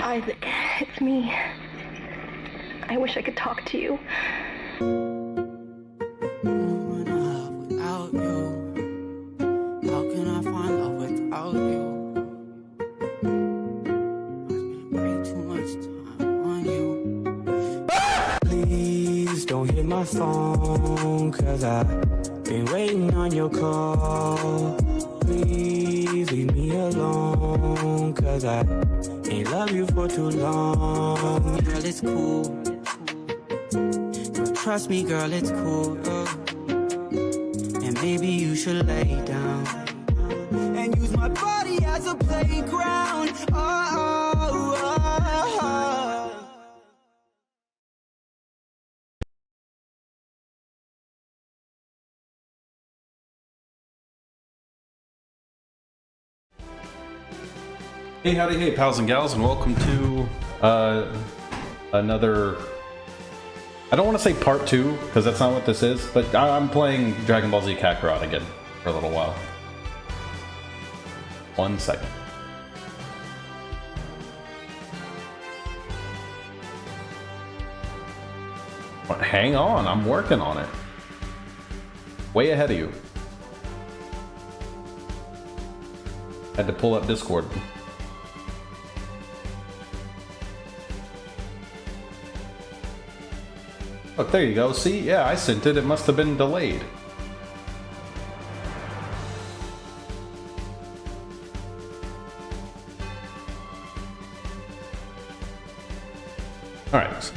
Isaac, it's me. I wish I could talk to you. Without you, how can I find love without you? I spent way too much time on you. Please don't hit my phone, 'cause I've been waiting on your call. Please leave me alone, 'cause I ain't love you for too long. Girl, it's cool. Trust me, girl, it's cool. And maybe you should lay down and use my body as a playground. Hey, howdy, hey, pals and gals, and welcome to another. I don't want to say part 2 because that's not what this is, but I'm playing Dragon Ball Z Kakarot again for a little while. 1 second. Hang on, I'm working on it. Way ahead of you. Had to pull up Discord. Look, there you go. See? Yeah, I sent it. It must have been delayed. Alright.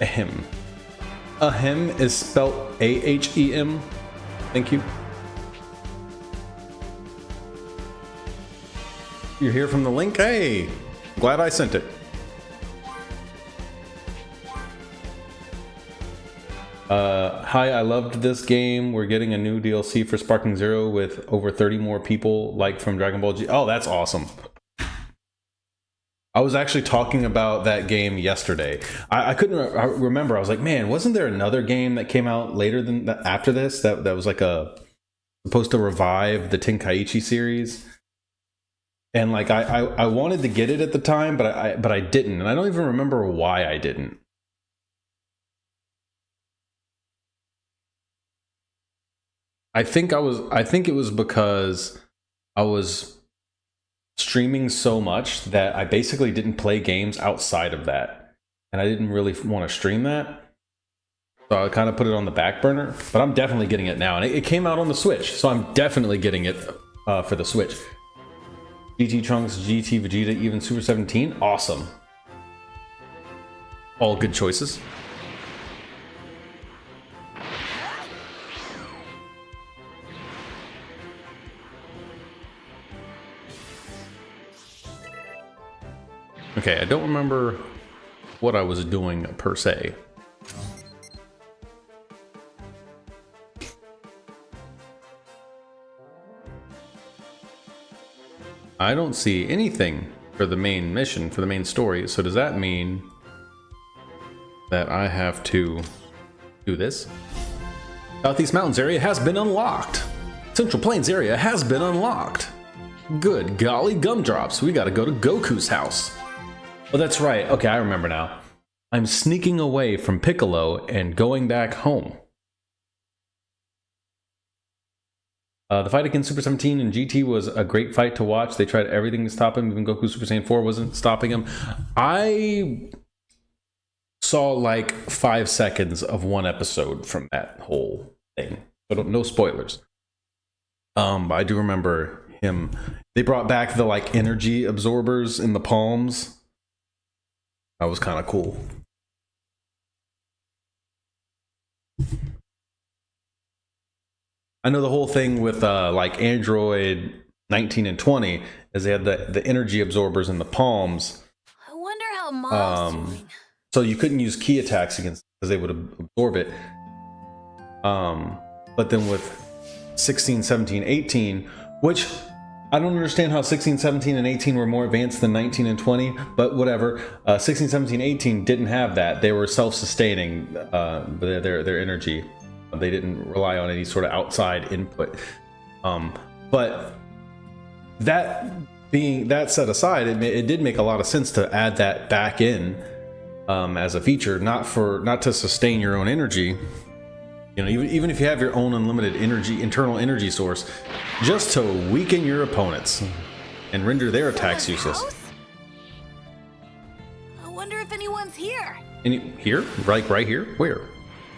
Ahem. Ahem is spelled A-H-E-M. Thank you. You're here from the link? Hey! Glad I sent it. Hi, I loved this game. We're getting a new DLC for Sparking Zero with over 30 more people like from Dragon Ball G. Oh, that's awesome. I was actually talking about that game yesterday. I couldn't remember. I was like, man, wasn't there another game that came out later than after this that was like supposed to revive the Tenkaichi series? And like I wanted to get it at the time, but I didn't, and I don't even remember why I didn't. I think it was because I was streaming so much that I basically didn't play games outside of that. And I didn't really want to stream that. So I kind of put it on the back burner, but I'm definitely getting it now. And it came out on the Switch, so I'm definitely getting it for the Switch. GT Trunks, GT Vegeta, even Super 17, awesome. All good choices. Okay, I don't remember what I was doing per se. I don't see anything for the main mission, for the main story, so does that mean that I have to do this? Southeast Mountains area has been unlocked. Central Plains area has been unlocked. Good golly gumdrops, we gotta go to Goku's house. Oh, that's right. Okay, I remember now. I'm sneaking away from Piccolo and going back home. The fight against Super 17 and GT was a great fight to watch. They tried everything to stop him. Even Goku Super Saiyan 4 wasn't stopping him. I saw like 5 seconds of one episode from that whole thing. So no spoilers. I do remember him. They brought back the like energy absorbers in the palms. That was kind of cool. I know the whole thing with like Android 19 and 20 is they had the energy absorbers in the palms. I wonder how Mom's doing. So you couldn't use key attacks against because they would absorb it. But then with 16, 17, 18, which I don't understand how 16, 17, and 18 were more advanced than 19 and 20, but whatever. 16, 17, 18 didn't have that. They were self-sustaining, their energy. They didn't rely on any sort of outside input. But that being that set aside, it did make a lot of sense to add that back in as a feature, not to sustain your own energy. You know, even if you have your own unlimited internal energy source, just to weaken your opponents and render their attacks useless. I wonder if anyone's here. Here? Like right here? Where?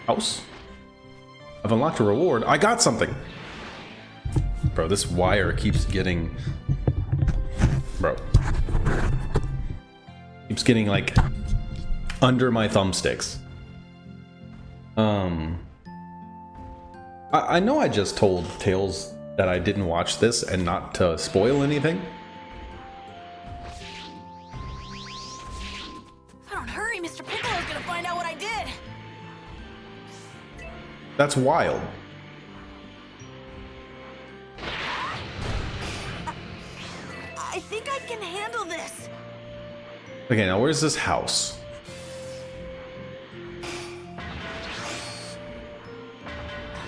House? I've unlocked a reward. I got something. Bro, this wire keeps getting... Bro. Keeps getting, like, under my thumbsticks. I know I just told Tails that I didn't watch this and not to spoil anything. If I don't hurry, Mr. Piccolo's gonna find out what I did. That's wild. I think I can handle this. Okay, now where's this house?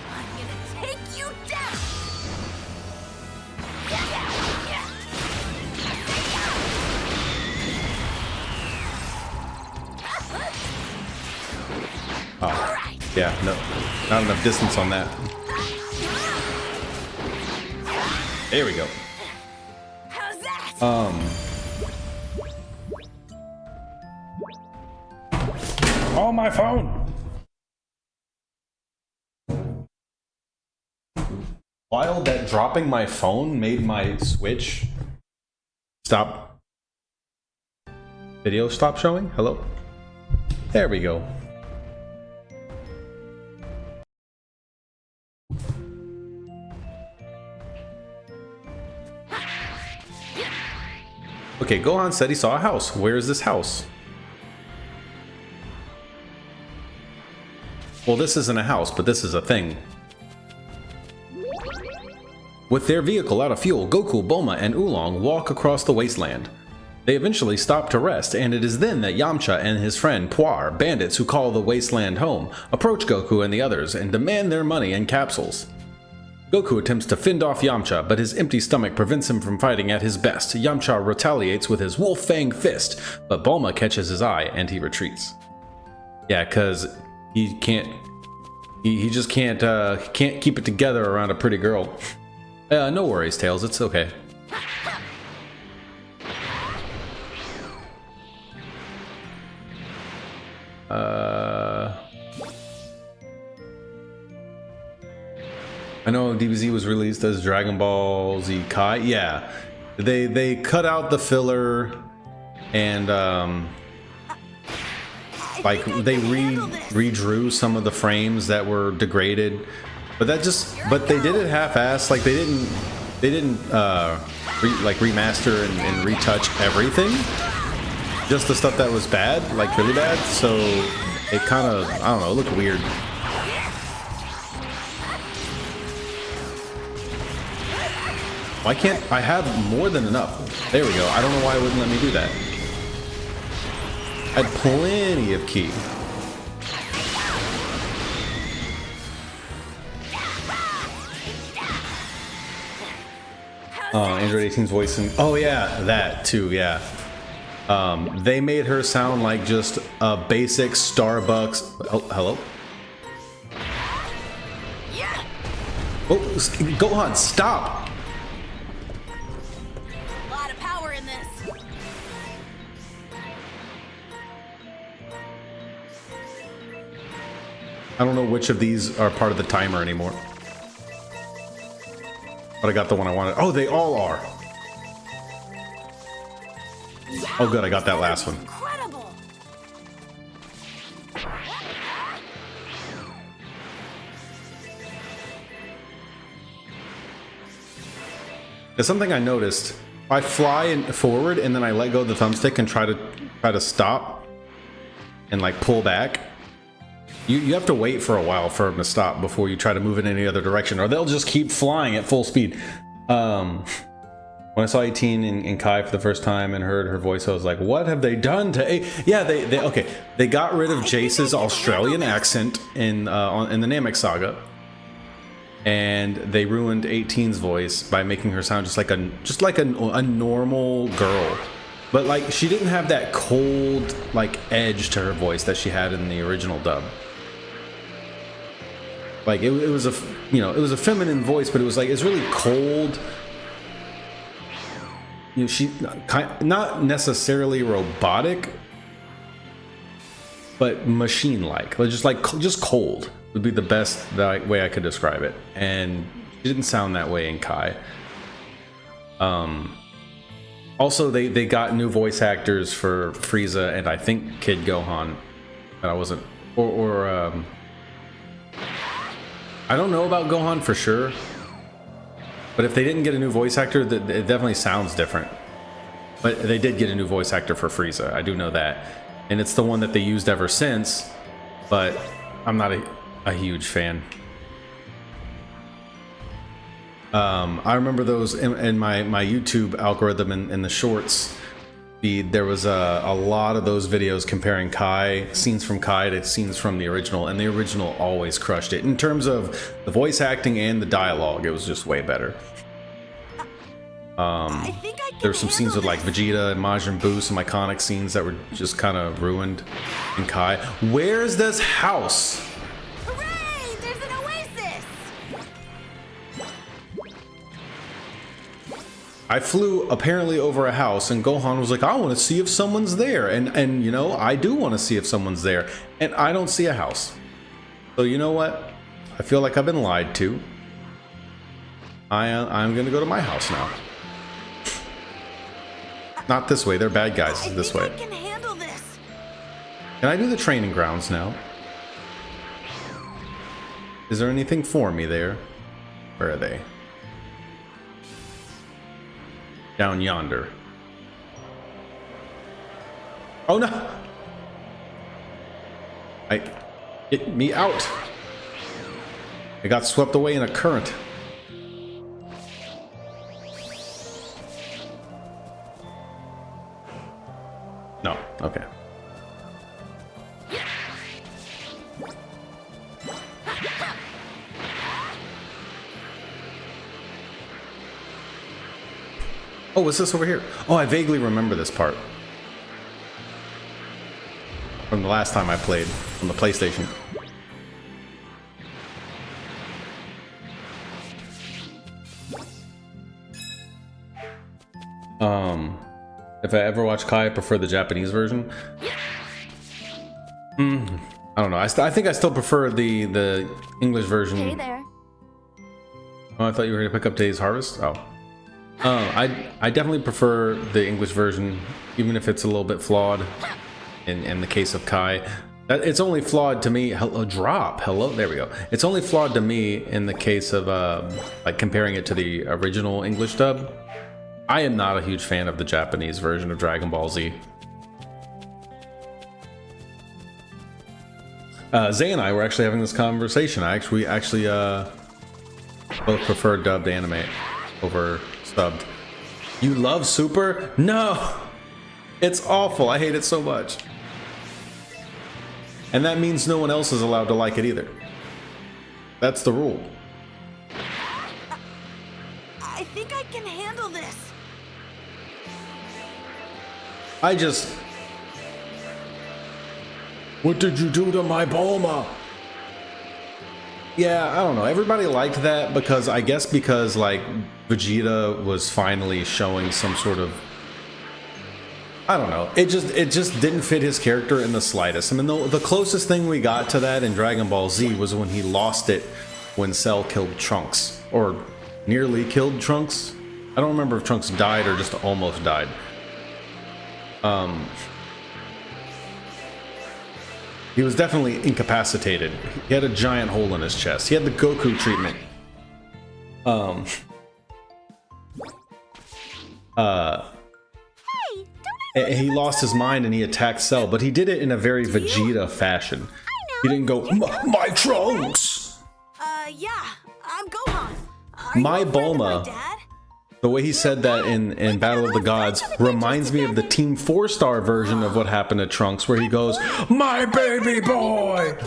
I'm gonna take you down. Oh, yeah, no, not enough distance on that. There we go. How's that? Oh, my phone! Wild that dropping my phone made my Switch stop. Video stop showing? Hello? There we go. Okay, Gohan said he saw a house. Where is this house? Well, this isn't a house, but this is a thing. With their vehicle out of fuel, Goku, Bulma, and Oolong walk across the wasteland. They eventually stop to rest, and it is then that Yamcha and his friend Puar, bandits who call the wasteland home, approach Goku and the others and demand their money and capsules. Goku attempts to fend off Yamcha, but his empty stomach prevents him from fighting at his best. Yamcha retaliates with his Wolf Fang fist, but Bulma catches his eye and he retreats. Yeah, cause he can't. He just can't keep it together around a pretty girl. No worries, Tails. It's okay. I know DBZ was released as Dragon Ball Z Kai. Yeah, they cut out the filler and like they redrew some of the frames that were degraded, but they did it half-assed. Like they didn't remaster and retouch everything, just the stuff that was bad, like really bad. So it kind of, I don't know, it looked weird. Why can't I have more than enough? There we go. I don't know why it wouldn't let me do that. I had plenty of ki. Android 18's voicing. Oh yeah, that too. Yeah. They made her sound like just a basic Starbucks. Oh, hello. Oh, Gohan, stop! A lot of power in this. I don't know which of these are part of the timer anymore. But I got the one I wanted. Oh, they all are. Oh, good. I got that last one. Incredible. There's something I noticed. I fly forward and then I let go of the thumbstick and try to stop and like pull back. You have to wait for a while for them to stop before you try to move in any other direction, or they'll just keep flying at full speed. When I saw 18 in Kai for the first time and heard her voice, I was like, what have they done to A? Yeah, they got rid of Jace's Australian accent in the Namek saga. and they ruined 18's voice by making her sound just like a normal girl. But like she didn't have that cold like edge to her voice that she had in the original dub. Like it was a it was a feminine voice, but it was like it's really cold. She not necessarily robotic, but machine-like. Just cold would be the best way I could describe it. And she didn't sound that way in Kai. Also, they got new voice actors for Frieza and I think Kid Gohan. But I wasn't, I don't know about Gohan for sure. But if they didn't get a new voice actor, it definitely sounds different. But they did get a new voice actor for Frieza. I do know that. And it's the one that they used ever since. But I'm not a huge fan. I remember those in my YouTube algorithm in the shorts feed. There was a lot of those videos comparing scenes from Kai to scenes from the original, and the original always crushed it in terms of the voice acting and the dialogue. It was just way better. There's some scenes with like Vegeta and Majin Buu, some iconic scenes that were just kind of ruined in Kai. Where's this house? Hooray! There's an oasis! I flew apparently over a house, and Gohan was like, I want to see if someone's there. And you know, I do want to see if someone's there. And I don't see a house. So you know what? I feel like I've been lied to. I'm going to go to my house now. Not this way. They're bad guys. This way. I can handle this. Can I do the training grounds now? Is there anything for me there? Where are they? Down yonder. Oh no! Get me out! I got swept away in a current. No, okay. Oh, what's this over here? Oh, I vaguely remember this part from the last time I played on the PlayStation. If I ever watch Kai, I prefer the Japanese version. I don't know. I think I still prefer the English version. Hey there. Oh, I thought you were going to pick up Day's Harvest. Oh. I definitely prefer the English version, even if it's a little bit flawed in the case of Kai. It's only flawed to me. Hello, there we go. It's only flawed to me in the case of like comparing it to the original English dub. I am not a huge fan of the Japanese version of Dragon Ball Z. Zay and I were actually having this conversation. We actually both prefer dubbed anime over subbed. You love Super? No! It's awful. I hate it so much. And that means no one else is allowed to like it either. That's the rule. I think I can handle this. What did you do to my Bulma? Yeah, I don't know. Everybody liked that because like Vegeta was finally showing some sort of, I don't know. It just didn't fit his character in the slightest. I mean, the closest thing we got to that in Dragon Ball Z was when he lost it when Cell killed Trunks, or nearly killed Trunks. I don't remember if Trunks died or just almost died. He was definitely incapacitated. He had a giant hole in his chest. He had the Goku treatment. He lost his mind and he attacked Cell, but he did it in a very Vegeta fashion. He didn't go, my Trunks! Yeah, I'm Gohan. My Bulma, the way he said that in Battle of the Gods, reminds me of the Team 4-star version of what happened to Trunks, where he goes, my baby boy!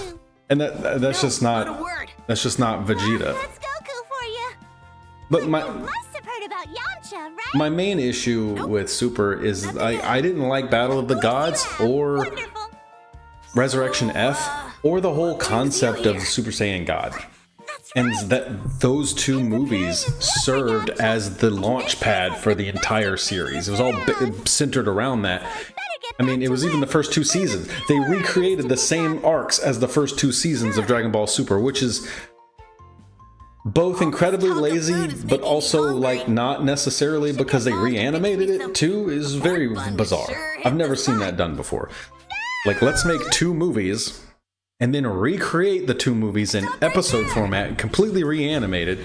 And that's just not Vegeta. That's Goku. But Must have heard about Yamcha, right? my main issue with Super is I didn't like Battle of the Gods or Wonderful. Resurrection F or the whole concept of Super Saiyan God. And that those two movies served as the launch pad for the entire series. It was all centered around that. I mean, it was even the first 2 seasons. They recreated the same arcs as the first 2 seasons of Dragon Ball Super, which is both incredibly lazy, but also like not necessarily because they reanimated it too, is very bizarre. I've never seen that done before. Like, let's make 2 movies and then recreate the 2 movies in episode format, completely reanimated,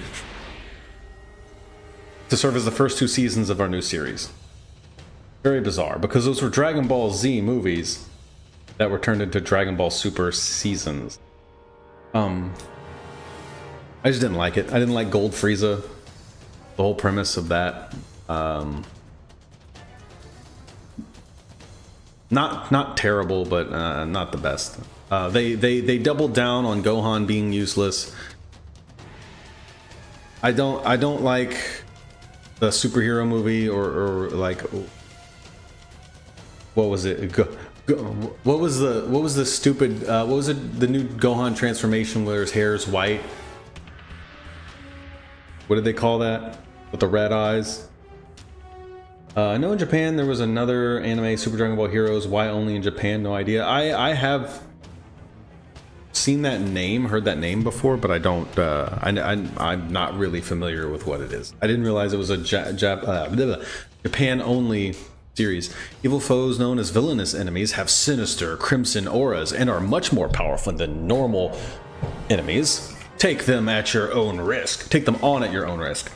to serve as the first 2 seasons of our new series. Very bizarre, because those were Dragon Ball Z movies that were turned into Dragon Ball Super seasons. I just didn't like it. I didn't like Gold Frieza, the whole premise of that. Not terrible, but not the best. They doubled down on Gohan being useless. I don't like the superhero movie or like, what was it? What was the stupid? What was it? The new Gohan transformation where his hair is white. What did they call that? With the red eyes. I know in Japan there was another anime, Super Dragon Ball Heroes. Why only in Japan? No idea. I have seen that name, heard that name before, but I don't. I'm not really familiar with what it is. I didn't realize it was a Japan only series. Evil foes known as villainous enemies have sinister crimson auras and are much more powerful than normal enemies. Take them at your own risk. Take them on at your own risk.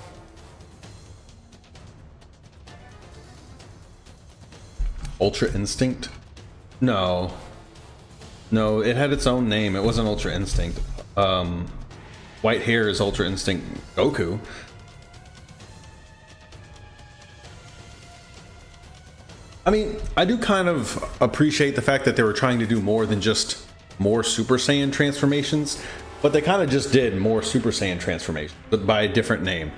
Ultra Instinct? No, it had its own name. It wasn't Ultra Instinct. White hair is Ultra Instinct Goku. I mean, I do kind of appreciate the fact that they were trying to do more than just more Super Saiyan transformations, but they kind of just did more Super Saiyan transformations, but by a different name.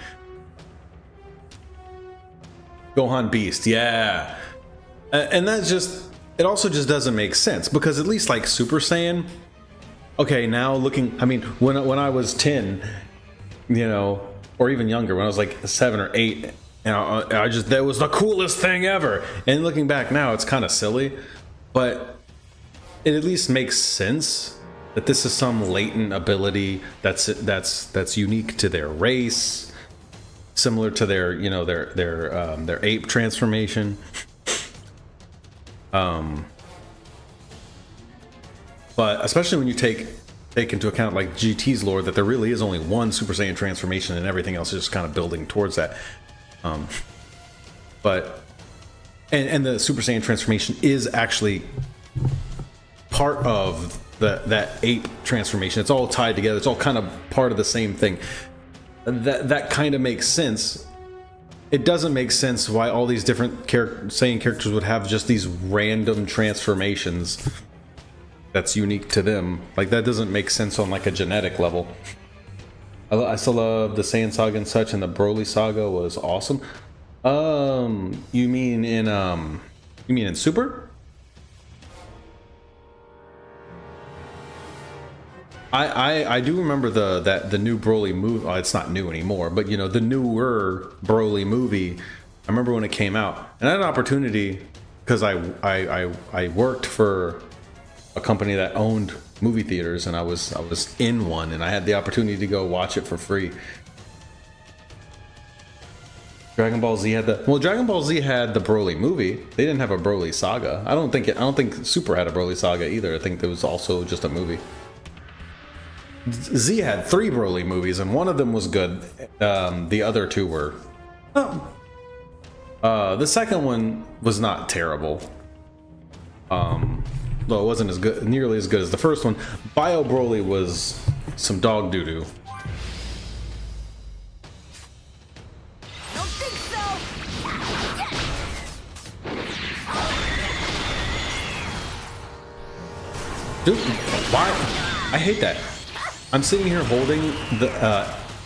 Gohan Beast, yeah. And that's just, it also just doesn't make sense, because at least like Super Saiyan, okay, now looking, I mean, when I was 10, you know, or even younger, when I was like 7 or 8, you know, that was the coolest thing ever. And looking back now, it's kind of silly, but it at least makes sense that this is some latent ability that's unique to their race, similar to their, you know, their ape transformation. But especially when you take into account like GT's lore, that there really is only one Super Saiyan transformation and everything else is just kind of building towards that. But the Super Saiyan transformation is actually part of that ape transformation. It's all tied together. It's all kind of part of the same thing. That kind of makes sense. It doesn't make sense why all these different Saiyan characters would have just these random transformations that's unique to them. Like, that doesn't make sense on like a genetic level. I still love the Saiyan Saga and such, and the Broly Saga was awesome. You mean in Super? I do remember the new Broly movie. It's not new anymore, but you know, the newer Broly movie. I remember when it came out, and I had an opportunity because I worked for a company that owned movie theaters, and I was in one, and I had the opportunity to go watch it for free. Dragon Ball Z had Dragon Ball Z had the Broly movie. They didn't have a Broly Saga. I don't think Super had a Broly Saga either. I think there was also just a movie. Z had 3 Broly movies, and one of them was good. The other 2 were. The second one was not terrible. Though it wasn't nearly as good as the first one. Bio Broly was some dog doo doo. Don't think so. Dude, why? I hate that. I'm sitting here holding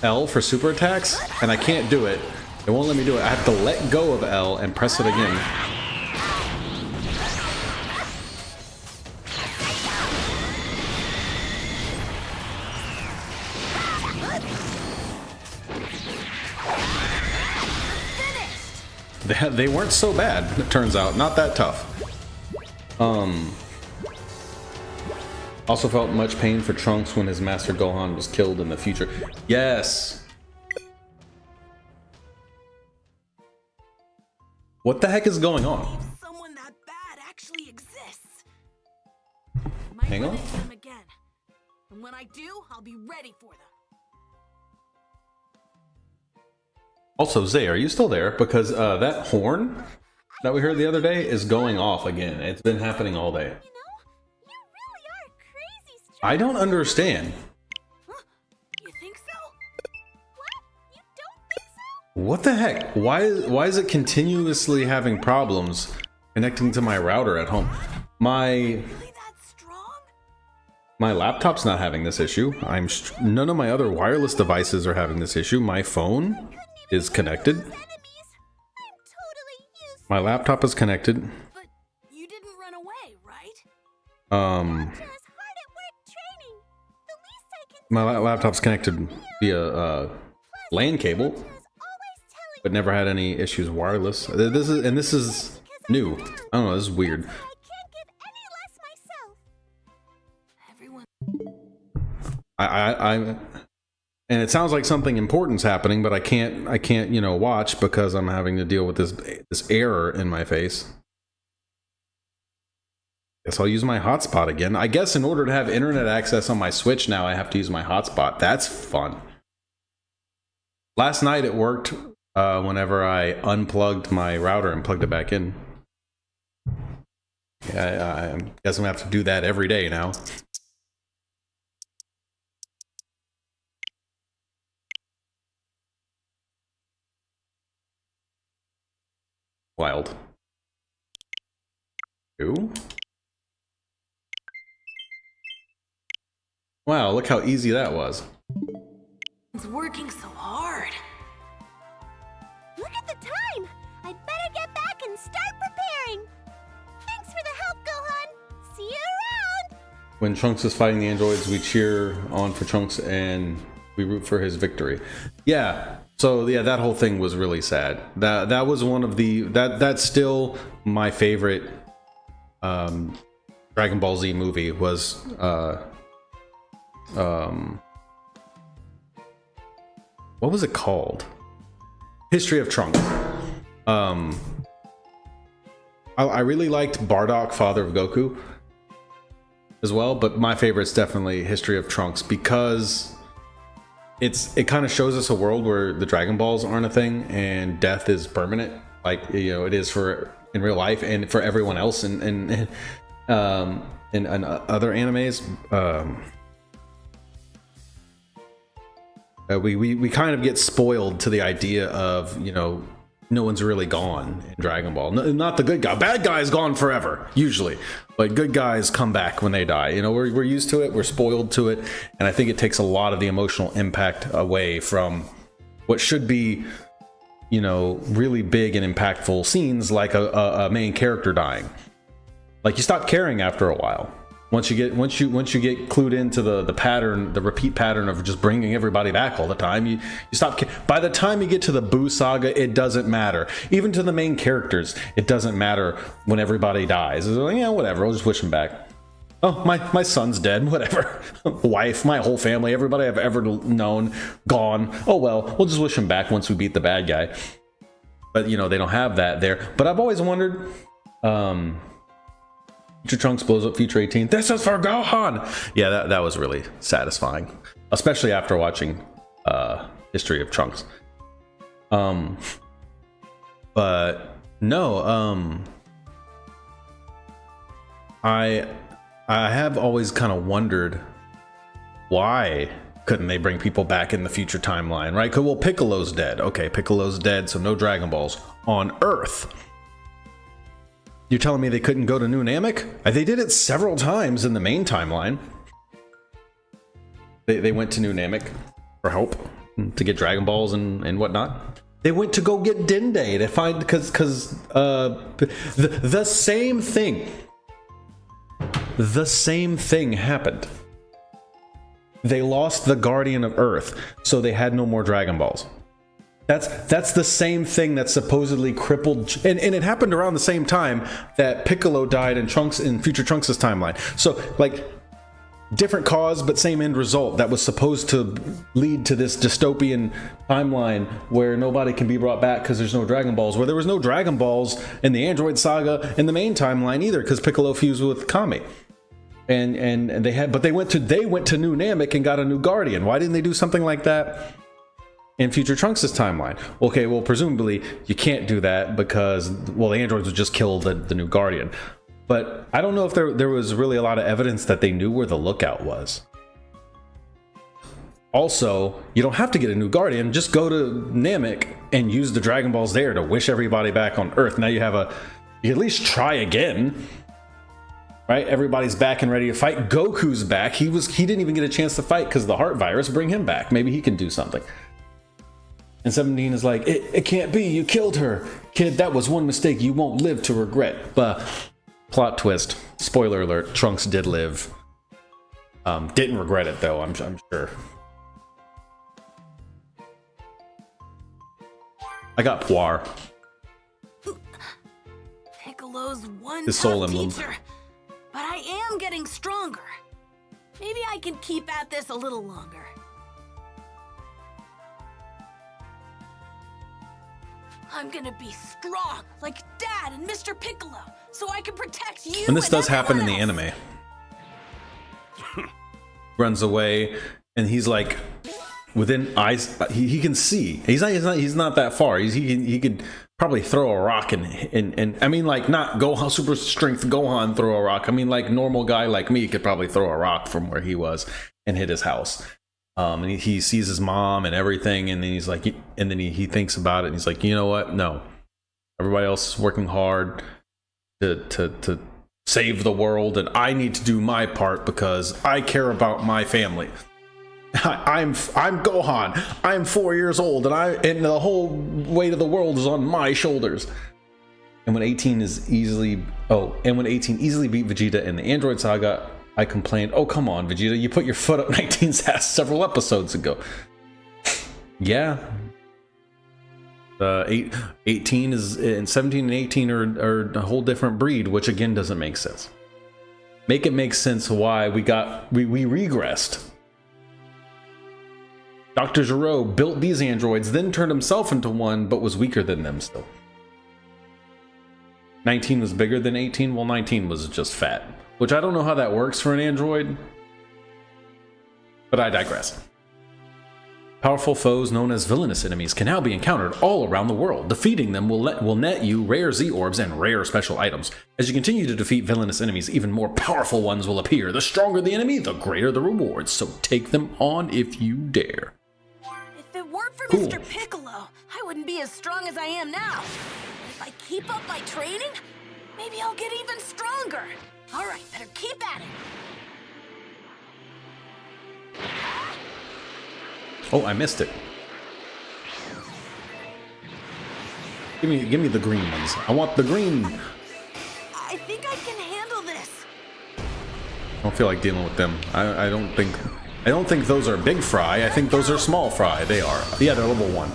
L for super attacks, and I can't do it. It won't let me do it. I have to let go of L and press it again. They weren't so bad, it turns out. Not that tough. Also felt much pain for Trunks when his master Gohan was killed in the future. Yes! What the heck is going on? Someone that bad actually exists. Hang on. Them again. And when I do, I'll be ready for them. Also, Zay, are you still there? Because that horn that we heard the other day is going off again. It's been happening all day. You know, you really are crazy strong. I don't understand. Huh? You think so? What? You don't think so? What the heck? Why is it continuously having problems connecting to my router at home? Really that strong? My laptop's not having this issue. None of my other wireless devices are having this issue. My phone is connected. My laptop is connected. But you didn't run away, right? My laptop's connected via LAN cable, but never had any issues wireless. This is new. I don't know. This is weird. And it sounds like something important's happening, but I can't, you know, watch because I'm having to deal with this error in my face. Guess I'll use my hotspot again. I guess in order to have internet access on my Switch now, I have to use my hotspot. That's fun. Last night it worked whenever I unplugged my router and plugged it back in. Yeah, I guess I'm gonna have to do that every day now. Wild. Ooh. Wow, look how easy that was. It's working so hard. Look at the time! I'd better get back and start preparing! Thanks for the help, Gohan! See you around! When Trunks is fighting the androids, we cheer on for Trunks and we root for his victory. Yeah. So yeah, that whole thing was really sad. That was one of the that's still my favorite Dragon Ball Z movie was what was it called? History of Trunks. I really liked Bardock, Father of Goku, as well, but my favorite's definitely History of Trunks because it kind of shows us a world where the Dragon Balls aren't a thing and death is permanent, like, you know, it is for in real life and for everyone else in other animes. We kind of get spoiled to the idea of, you know, no one's really gone in Dragon Ball. Not the good guy. Bad guy's gone forever, usually. But good guys come back when they die. You know, we're used to it. We're spoiled to it. And I think it takes a lot of the emotional impact away from what should be, you know, really big and impactful scenes like a main character dying. Like, you stop caring after a while. Once you get clued into the pattern, the repeat pattern of just bringing everybody back all the time, you stop. By the time you get to the Boo saga, it doesn't matter. Even to the main characters, it doesn't matter when everybody dies. It's like, yeah, whatever. I'll just wish them back. Oh, my son's dead. Whatever. Wife, my whole family, everybody I've ever known, gone. Oh well, we'll just wish him back once we beat the bad guy. But you know, they don't have that there. But I've always wondered. Future Trunks blows up Future 18. This is for Gohan! Yeah, that was really satisfying. Especially after watching History of Trunks. But no, I have always kind of wondered why couldn't they bring people back in the future timeline, right? Well, Piccolo's dead. Okay, Piccolo's dead, so no Dragon Balls on Earth. You're telling me they couldn't go to New Namek? They did it several times in the main timeline. They went to New Namek for help. to get Dragon Balls and whatnot. They went to go get Dende to find because the same thing. The same thing happened. They lost the Guardian of Earth, so they had no more Dragon Balls. That's the same thing that supposedly crippled, and it happened around the same time that Piccolo died in Future Trunks' timeline. So like different cause but same end result that was supposed to lead to this dystopian timeline where nobody can be brought back because there's no Dragon Balls, where there was no Dragon Balls in the Android saga in the main timeline either because Piccolo fused with Kami. And they went to New Namek and got a new Guardian. Why didn't they do something like that in Future Trunks' timeline? Okay, well, presumably you can't do that because, well, the androids would just kill the new Guardian. But I don't know if there was really a lot of evidence that they knew where the lookout was. Also, you don't have to get a new Guardian. Just go to Namek and use the Dragon Balls there to wish everybody back on Earth. Now you can at least try again. Right? Everybody's back and ready to fight. Goku's back. He didn't even get a chance to fight because of the heart virus. Bring him back. Maybe he can do something. And 17 is like, it can't be. You killed her. Kid, that was one mistake you won't live to regret. But plot twist. Spoiler alert. Trunks did live. Didn't regret it though, I'm sure. I got Puar. Piccolo's one His soul tough emblem. teacher. But I am getting stronger. Maybe I can keep at this a little longer. I'm gonna be strong, like Dad and Mr. Piccolo, so I can protect you. And this does happen in the everyone anime. Runs away, and he's like within eyes. He can see. He's not that far. He could probably throw a rock and I mean, like, not Gohan super strength Gohan throw a rock. I mean, like, normal guy like me could probably throw a rock from where he was and hit his house. And he sees his mom and everything, and then he's like, and then he thinks about it, and he's like, you know what? No, everybody else is working hard to save the world, and I need to do my part because I care about my family. I'm Gohan. I'm 4 years old, and the whole weight of the world is on my shoulders. And when 18 easily beat Vegeta in the Android Saga, I complained, "Oh, come on, Vegeta, you put your foot up 19's ass several episodes ago." Yeah. 18 is, and 17 and 18 are a whole different breed, which again doesn't make sense. Make it make sense why we regressed. Dr. Gero built these androids, then turned himself into one, but was weaker than them still. 19 was bigger than 18? Well, 19 was just fat. Which I don't know how that works for an android. But I digress. Powerful foes known as villainous enemies can now be encountered all around the world. Defeating them will net you rare Z-orbs and rare special items. As you continue to defeat villainous enemies, even more powerful ones will appear. The stronger the enemy, the greater the rewards. So take them on if you dare. If it weren't for Cool. Mr. Piccolo, I wouldn't be as strong as I am now. If I keep up my training, maybe I'll get even stronger. All right, better keep at it. Oh, I missed it. Give me the green ones. I want the green. I think I can handle this. I don't feel like dealing with them. I don't think those are big fry. I think those are small fry. They are. Yeah, they're level 1.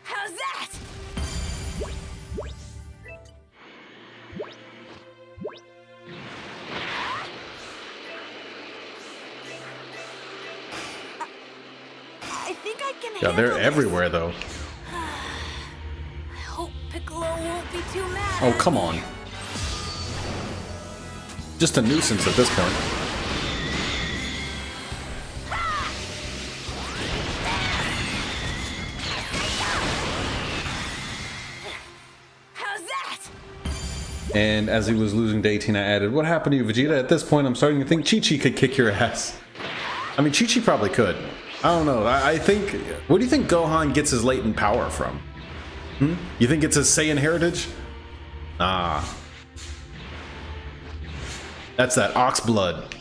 How's that? I think I can Yeah, they're handle this. everywhere though. I hope Piccolo won't be too mad. Oh, come on. Just a nuisance at this point. How's that? And as he was losing to 18, I added, "What happened to you, Vegeta?" At this point, I'm starting to think Chi-Chi could kick your ass. I mean, Chi-Chi probably could. I don't know. I think... Where do you think Gohan gets his latent power from? You think it's a Saiyan heritage? Ah. That's that ox blood.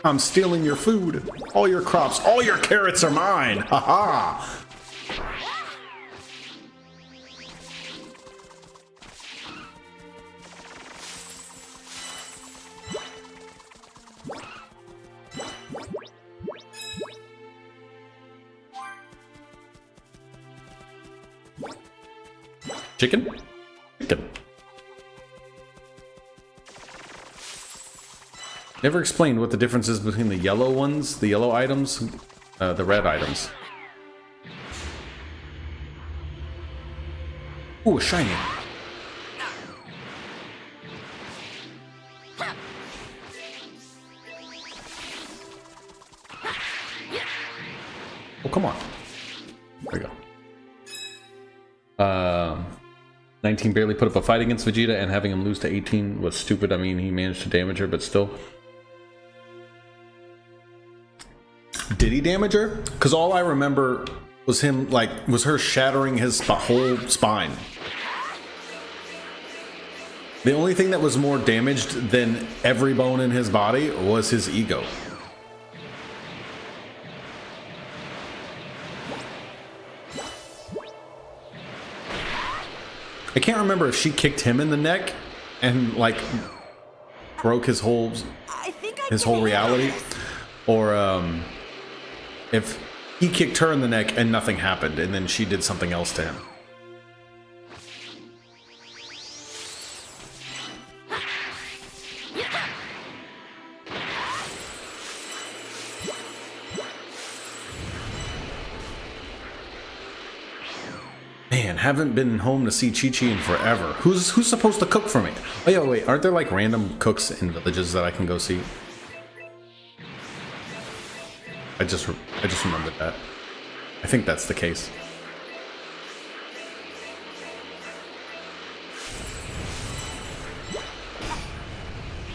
I'm stealing your food. All your crops, all your carrots are mine. Haha. Chicken? Chicken. Never explained what the difference is between the yellow ones, the yellow items, the red items. Ooh, shiny. Oh, come on. There we go. 19 barely put up a fight against Vegeta, and having him lose to 18 was stupid. I mean, he managed to damage her, but still. Did he damage her? Because all I remember was him, was her shattering his whole spine. The only thing that was more damaged than every bone in his body was his ego. I can't remember if she kicked him in the neck and broke his whole reality, or if he kicked her in the neck and nothing happened and then she did something else to him. Man, haven't been home to see Chi-Chi in forever. Who's supposed to cook for me? Oh yeah, wait, aren't there random cooks in villages that I can go see? I just remembered that. I think that's the case.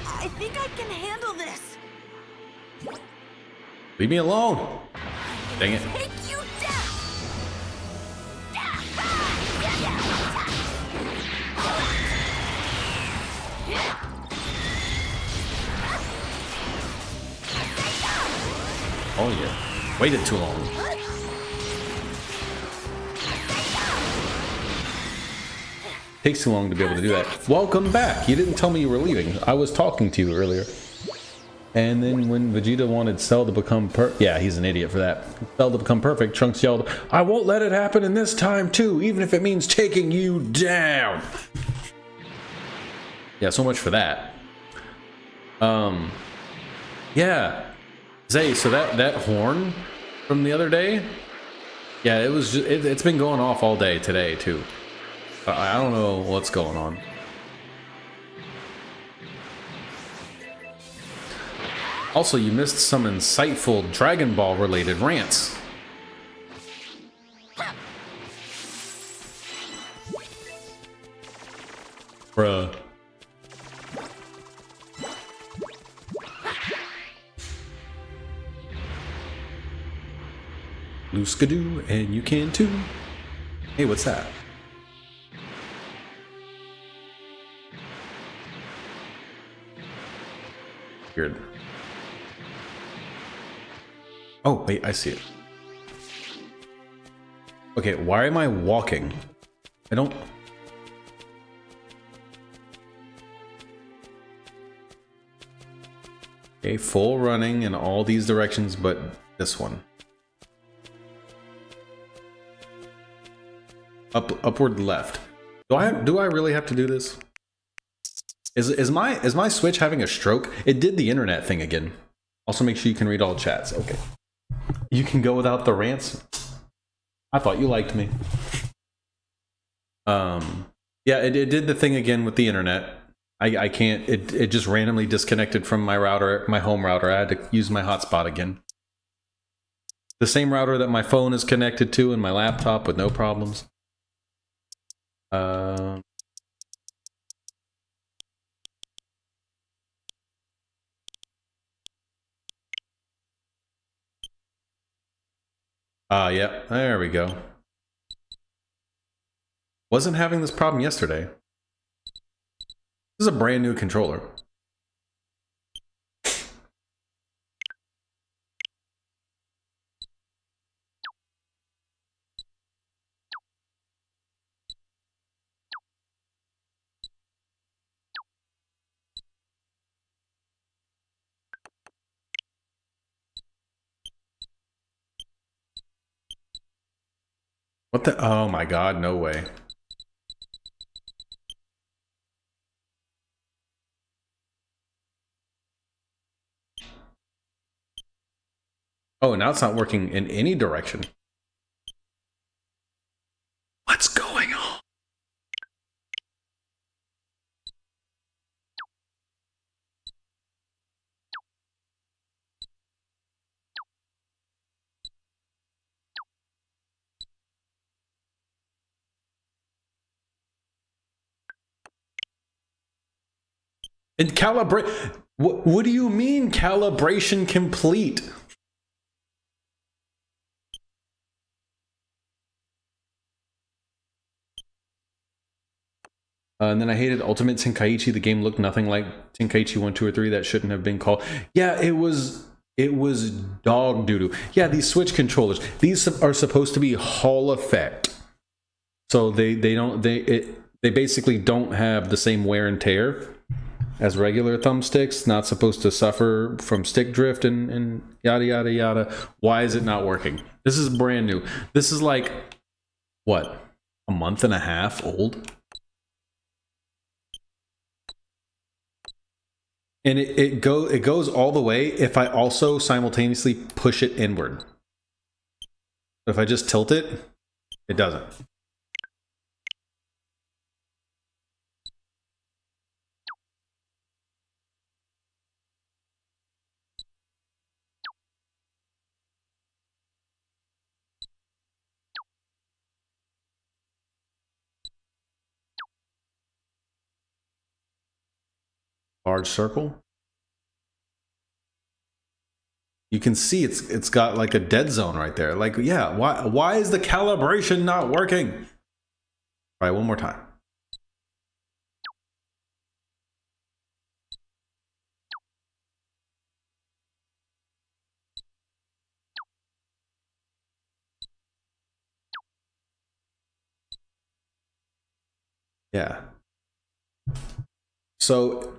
I think I can handle this. Leave me alone. Dang it. Take you down. Oh yeah. Waited too long. Takes too long to be able to do that. Welcome back. You didn't tell me you were leaving. I was talking to you earlier. And then when Vegeta wanted Cell to become yeah, he's an idiot for that. Cell to become perfect, Trunks yelled, "I won't let it happen in this time too, even if it means taking you down." Yeah, so much for that. Yeah. Zay, so that horn from the other day, yeah, it was it's been going off all day today too. I don't know what's going on. Also, you missed some insightful Dragon Ball related rants. Bruh. Looskadoo, and you can too. Hey, what's that? Weird. Oh, wait, I see it. Okay, why am I walking? I don't... Okay, full running in all these directions, but this one. Upward left. Do I really have to do this? Is my Switch having a stroke? It did the internet thing again. Also, make sure you can read all chats. Okay. You can go without the rants. I thought you liked me. Yeah, it did the thing again with the internet. I can't. It just randomly disconnected from my router, my home router. I had to use my hotspot again. The same router that my phone is connected to and my laptop with no problems. Yeah, there we go. Wasn't having this problem yesterday. This is a brand new controller. What the? Oh my god, no way. Oh, now it's not working in any direction. What's going on? And calibrate. What do you mean calibration complete? And then I hated Ultimate Tenkaichi. The game looked nothing like Tenkaichi 1, 2, or 3. That shouldn't have been called. Yeah, it was dog doo-doo. Yeah, these Switch controllers, these are supposed to be Hall effect. So they basically don't have the same wear and tear as regular thumbsticks. Not supposed to suffer from stick drift and yada yada yada. Why is it not working? This is brand new. This is like what, a month and a half old? And it goes all the way if I also simultaneously push it inward. If I just tilt it, it doesn't. Large circle. You can see it's got like a dead zone right there. Like, yeah, why is the calibration not working? All right, one more time. Yeah. So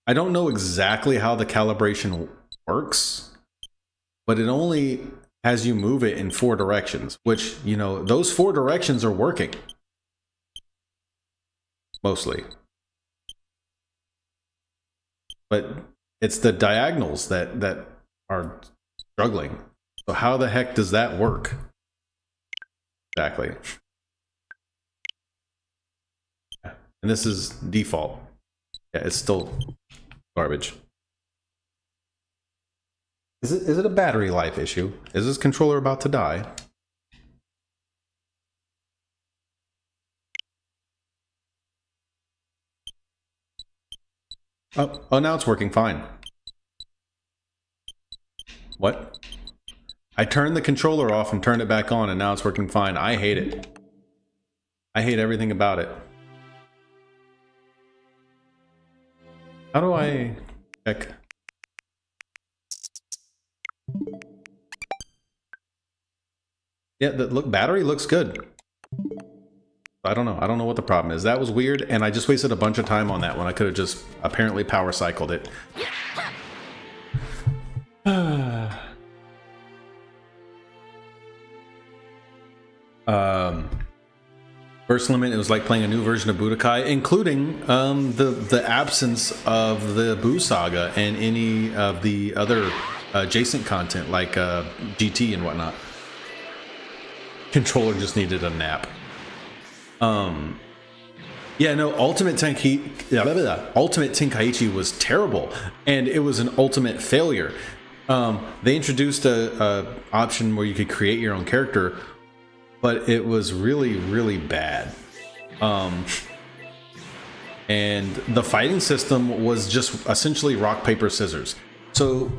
I don't know exactly how the calibration works, but it only has you move it in 4 directions, which, you know, those 4 directions are working. Mostly. But it's the diagonals that are struggling. So how the heck does that work? Exactly. And this is default. Yeah, it's still garbage. Is it a battery life issue? Is this controller about to die? Oh, now it's working fine. What? I turned the controller off and turned it back on, and now it's working fine. I hate it. I hate everything about it. How do I check? Yeah, the battery looks good. I don't know. I don't know what the problem is. That was weird, and I just wasted a bunch of time on that when I could have just apparently power cycled it. Burst limit, it was like playing a new version of Budokai, including the absence of the Boo Saga and any of the other adjacent content like GT and whatnot. Controller just needed a nap. Yeah, no, Ultimate Tenkaichi was terrible, and it was an ultimate failure. They introduced a option where you could create your own character, but it was really, really bad. And the fighting system was just essentially rock, paper, scissors. So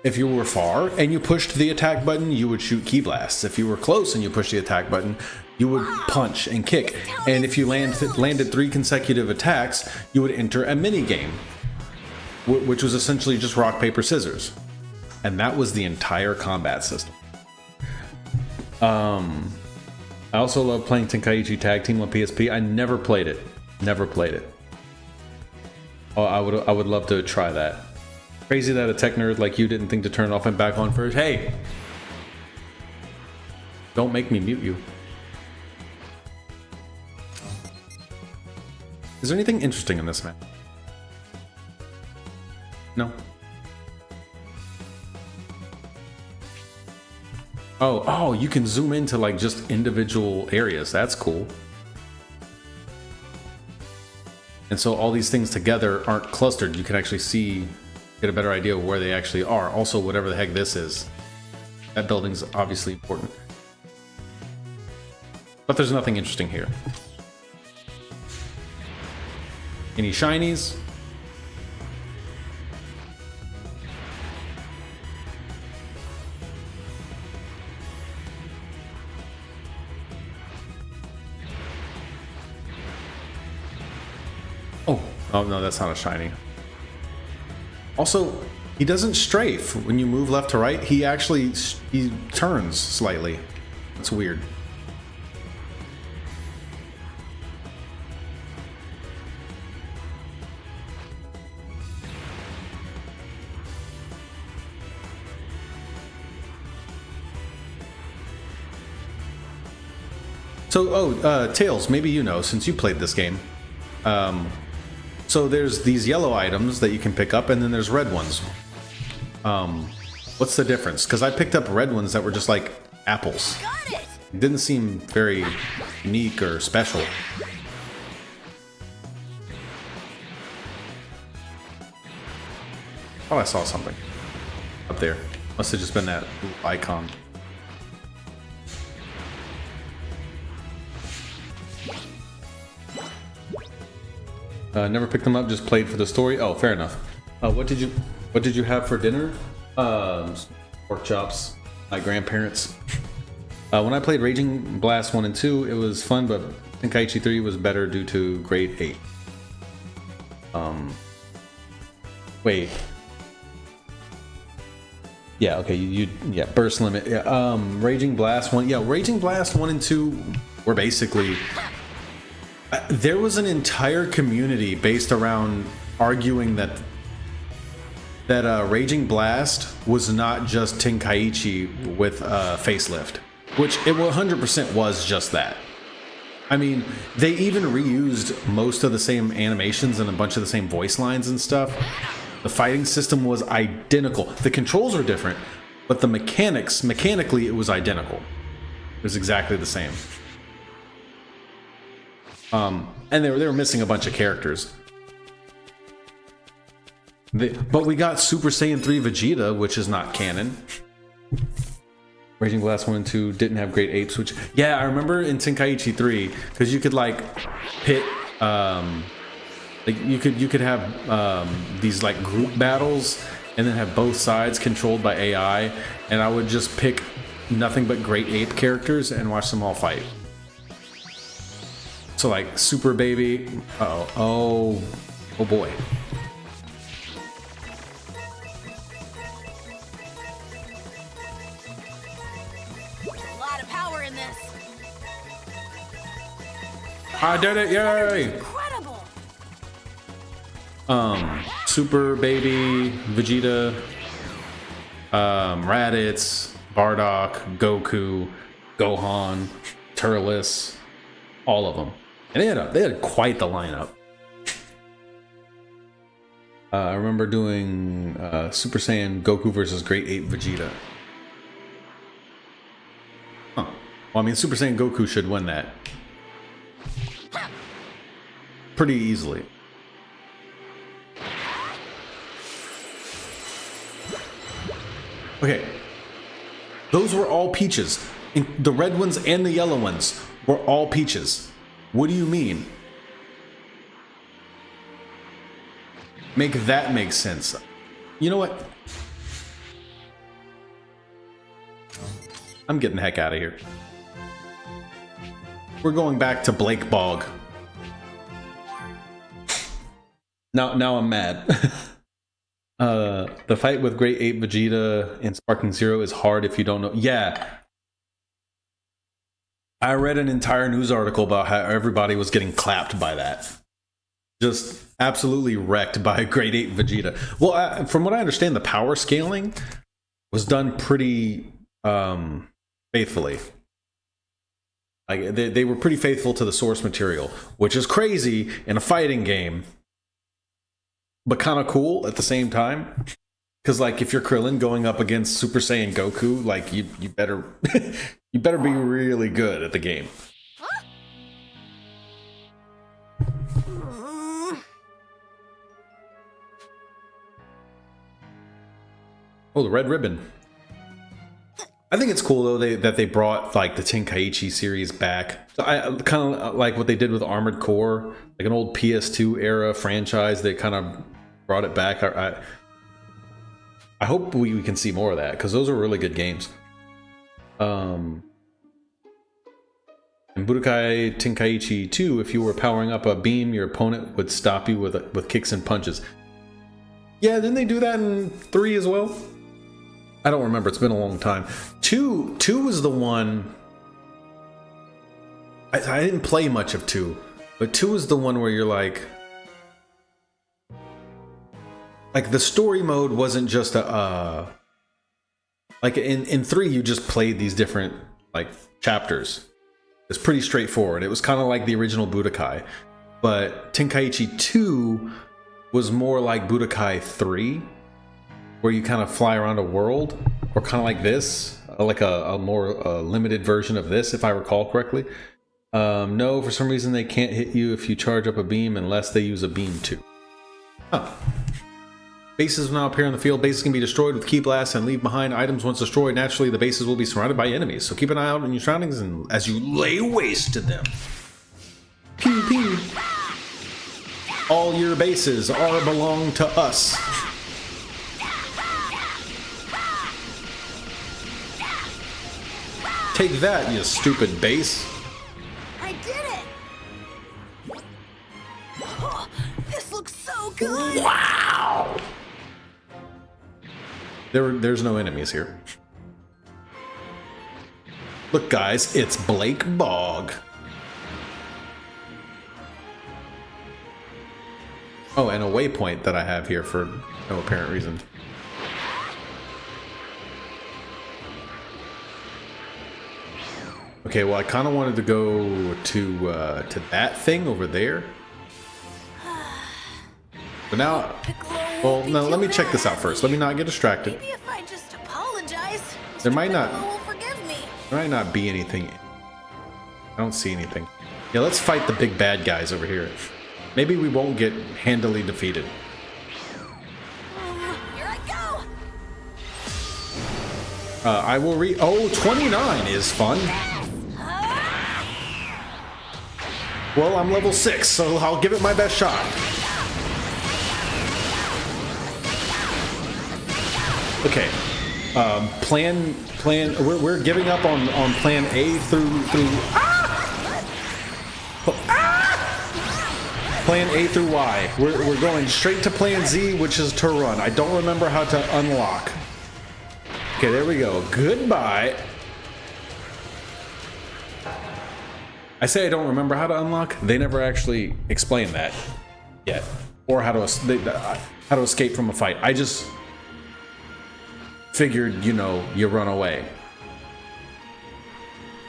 If you were far and you pushed the attack button, you would shoot key blasts. If you were close and you pushed the attack button, you would punch and kick. And if you landed 3 consecutive attacks, you would enter a mini game, which was essentially just rock, paper, scissors. And that was the entire combat system. I also love playing Tenkaichi Tag Team on PSP. I never played it. Never played it. Oh, I would love to try that. Crazy that a tech nerd like you didn't think to turn it off and back on first. Hey! Don't make me mute you. Is there anything interesting in this map? No. Oh, you can zoom into like just individual areas. That's cool. And so all these things together aren't clustered. You can actually see, get a better idea of where they actually are. Also, whatever the heck this is. That building's obviously important. But there's nothing interesting here. Any shinies? Oh no, that's not a shiny. Also, he doesn't strafe when you move left to right. He turns slightly. That's weird. So, Tails, maybe you know, since you played this game. So there's these yellow items that you can pick up, and then there's red ones. What's the difference? Because I picked up red ones that were just like apples. Got it. It didn't seem very unique or special. Oh, I saw something up there. Must have just been that icon. Never picked them up, just played for the story. Oh, fair enough. What did you have for dinner? Pork chops. My grandparents. When I played Raging Blast 1 and 2, it was fun, but Tenkaichi 3 was better due to grade 8. Wait. Yeah, okay, yeah, burst limit. Yeah, Raging Blast 1. Yeah, Raging Blast 1 and 2 were basically... there was an entire community based around arguing that Raging Blast was not just Tenkaichi with a facelift, which it 100% was just that. I mean, they even reused most of the same animations and a bunch of the same voice lines and stuff. The fighting system was identical. The controls were different, but the mechanically, it was identical. It was exactly the same. And they were missing a bunch of characters. But we got Super Saiyan 3 Vegeta, which is not canon. Raging Blast 1 and 2 didn't have great apes, which... Yeah, I remember in Tenkaichi 3, because you could, like, pit... like, you could have these, like, group battles, and then have both sides controlled by AI, and I would just pick nothing but great ape characters and watch them all fight. So like Super Baby, oh boy. A lot of power in this. I did it, yay! Incredible. Super Baby, Vegeta, Raditz, Bardock, Goku, Gohan, Turles, all of them. And they had quite the lineup. I remember doing Super Saiyan Goku versus Great Ape Vegeta. Huh. Well, I mean, Super Saiyan Goku should win that. Pretty easily. Okay. Those were all peaches. The red ones and the yellow ones were all peaches. What do you mean? Make that make sense. You know what? I'm getting the heck out of here. We're going back to Blake Bog. Now I'm mad. The fight with Great Ape Vegeta in Sparking Zero is hard if you don't know. Yeah. I read an entire news article about how everybody was getting clapped by that. Just absolutely wrecked by Great Ape Vegeta. Well, from what I understand, the power scaling was done pretty faithfully. Like they were pretty faithful to the source material, which is crazy in a fighting game, but kind of cool at the same time. Because like if you're Krillin going up against Super Saiyan Goku, like you better you better be really good at the game. Oh, the red ribbon. I think it's cool though that they brought like the Tenkaichi series back. So I kind of like what they did with Armored Core, like an old PS2 era franchise. They kind of brought it back. I hope we can see more of that because those are really good games. And Budokai Tenkaichi 2, if you were powering up a beam, your opponent would stop you with kicks and punches. Yeah, didn't they do that in 3 as well? I don't remember. It's been a long time. 2 was the one. I didn't play much of 2, but 2 is the one where you're like the story mode wasn't just a like in 3 you just played these different like chapters. It's pretty straightforward. It was kind of like the original Budokai, but Tenkaichi 2 was more like Budokai 3, where you kind of fly around a world, or kind of like this, like a more limited version of this, if I recall correctly. No, for some reason they can't hit you if you charge up a beam unless they use a beam too. Huh. Bases will now appear on the field. Bases can be destroyed with key blasts and leave behind items. Once destroyed, naturally the bases will be surrounded by enemies. So keep an eye out on your surroundings and as you lay waste to them. Pew pew. All your bases belong to us. Take that, you stupid base. I did it! Oh, this looks so good! Wow! There's no enemies here. Look, guys, it's Blake Bog. Oh, and a waypoint that I have here for no apparent reason. Okay, well, I kind of wanted to go to that thing over there. But now, well, no, let me check this out first. Let me not get distracted. Maybe if I just apologize, There might not. Piccolo will forgive me. There might not be anything. I don't see anything. Yeah, let's fight the big bad guys over here. Maybe we won't get handily defeated. Here I go. I will read. Oh, 29 is fun. Well, I'm level 6, so I'll give it my best shot. Okay. Plan. We're giving up on plan A through. Plan A through Y. We're going straight to plan Z, which is to run. I don't remember how to unlock. Okay, there we go. Goodbye. I say I don't remember how to unlock. They never actually explain that yet, or how to escape from a fight. I just figured, you know, you run away.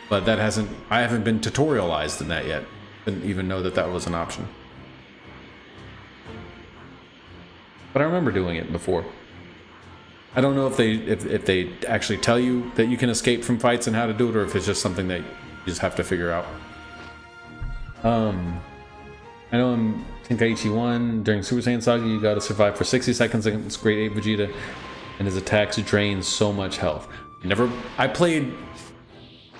But that I haven't been tutorialized in that yet. Didn't even know that was an option. But I remember doing it before. I don't know if they actually tell you that you can escape from fights and how to do it, or if it's just something that you just have to figure out. I know in Tenkaichi 1, during Super Saiyan Saga, you gotta survive for 60 seconds against Great Ape Vegeta, and his attacks drain so much health. I played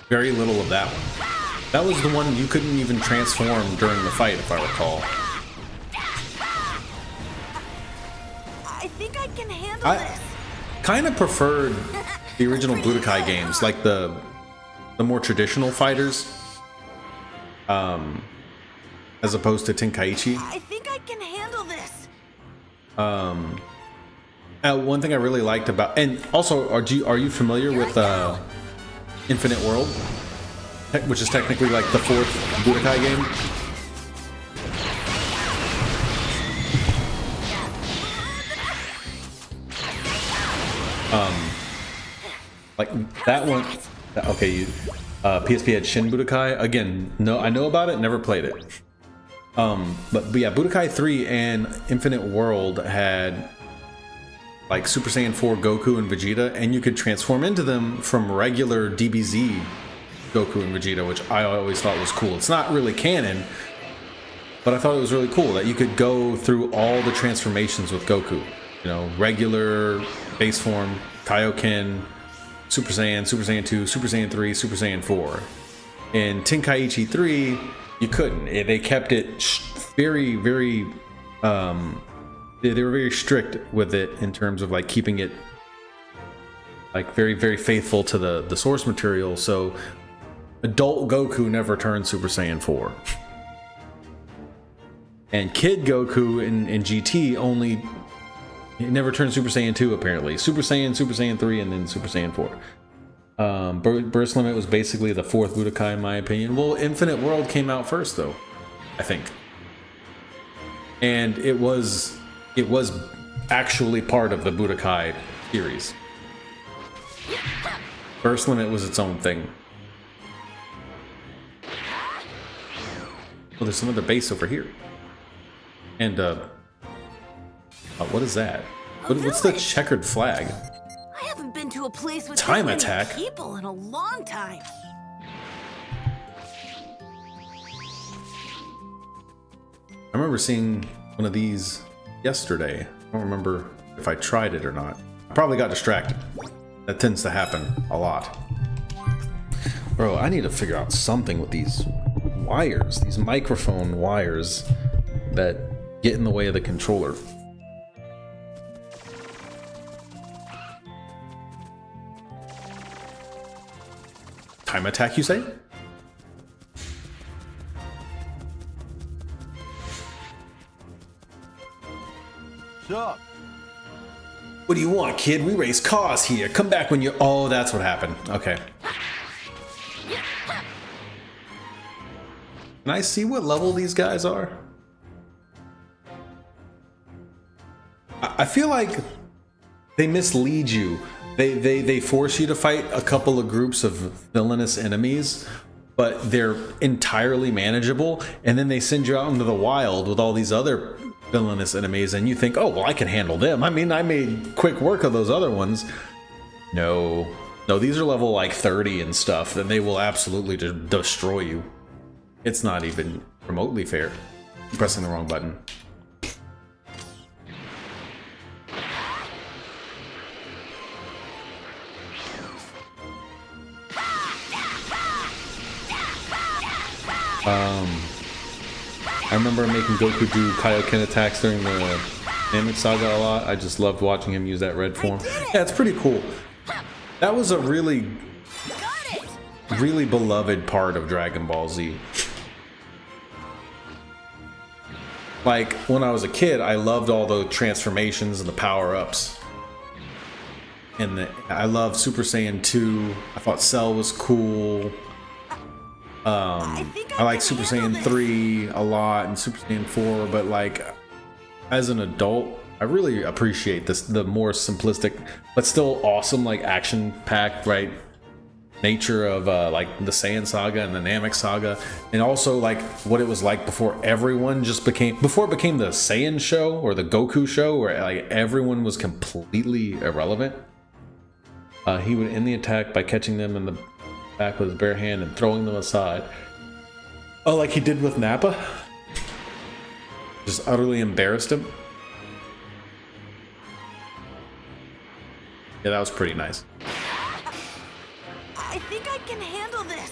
very little of that one. That was the one you couldn't even transform during the fight, if I recall. I think I can handle this. Kind of preferred the original Budokai games, like the the more traditional fighters, as opposed to Tenkaichi. I think I can handle this. One thing I really liked about, and also, are you familiar with Infinite World, which is technically like the 4th Budokai game? Like that one. Okay, PSP had Shin Budokai. Again, no, I know about it, never played it. But yeah, Budokai 3 and Infinite World had like Super Saiyan 4 Goku and Vegeta, and you could transform into them from regular DBZ Goku and Vegeta, which I always thought was cool. It's not really canon, but I thought it was really cool that you could go through all the transformations with Goku. You know, regular base form, Kaioken, Super Saiyan, Super Saiyan 2, Super Saiyan 3, Super Saiyan 4. In Tenkaichi 3, you couldn't. They kept it very, very, they were very strict with it in terms of like keeping it like very, very faithful to the source material. So adult Goku never turned Super Saiyan 4. And Kid Goku in GT only... He never turned Super Saiyan 2, apparently. Super Saiyan 3, and then Super Saiyan 4. Burst Limit was basically the 4th Budokai, in my opinion. Well, Infinite World came out first, though, I think. And it was actually part of the Budokai series. Burst Limit was its own thing. Oh, there's another base over here. And, what is that? What's the checkered flag? I haven't been to a place with Time this many attack? people in a long time. I remember seeing one of these yesterday. I don't remember if I tried it or not. I probably got distracted. That tends to happen a lot. Bro, I need to figure out something with these wires, these microphone wires that get in the way of the controller. Time attack, you say? Sup? What do you want, kid? We race cars here. Come back when you... Oh, that's what happened. Okay. Can I see what level these guys are? I feel like they mislead you. They force you to fight a couple of groups of villainous enemies, but they're entirely manageable, and then they send you out into the wild with all these other villainous enemies, and you think, oh, well, I can handle them. I mean, I made quick work of those other ones. No, these are level like 30 and stuff, and they will absolutely just destroy you. It's not even remotely fair. I'm pressing the wrong button. I remember making Goku do Kaioken attacks during the Namek Saga a lot. I just loved watching him use that red form. Yeah, it's pretty cool. That was a really beloved part of Dragon Ball Z. Like, when I was a kid, I loved all the transformations and the power-ups. And I loved Super Saiyan 2. I thought Cell was cool. I like Super Saiyan 3 a lot and Super Saiyan 4, but like as an adult, I really appreciate the more simplistic but still awesome, like action-packed, right, nature of like the Saiyan Saga and the Namek Saga, and also like what it was like before everyone just before it became the Saiyan show or the Goku show, where like everyone was completely irrelevant. He would end the attack by catching them in the back with his bare hand and throwing them aside. Oh, like he did with Nappa? Just utterly embarrassed him? Yeah, that was pretty nice. I think I can handle this.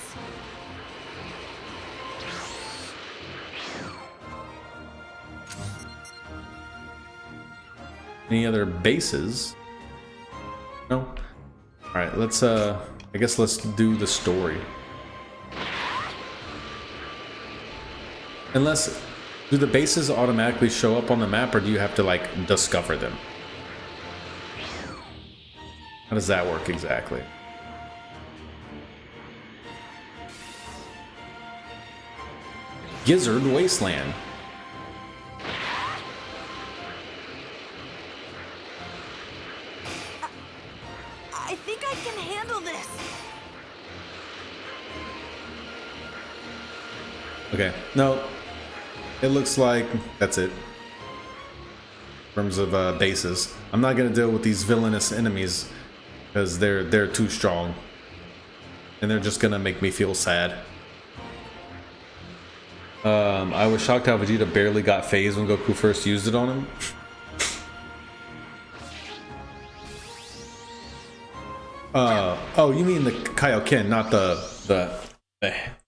Any other bases? No? Alright, let's I guess let's do the story. Unless, do the bases automatically show up on the map, or do you have to like discover them? How does that work exactly? Gizzard Wasteland. I think I can handle this. Okay, no. It looks like that's it. In terms of bases. I'm not gonna deal with these villainous enemies because they're too strong. And they're just gonna make me feel sad. I was shocked how Vegeta barely got phased when Goku first used it on him. Oh, you mean the Kaioken, not the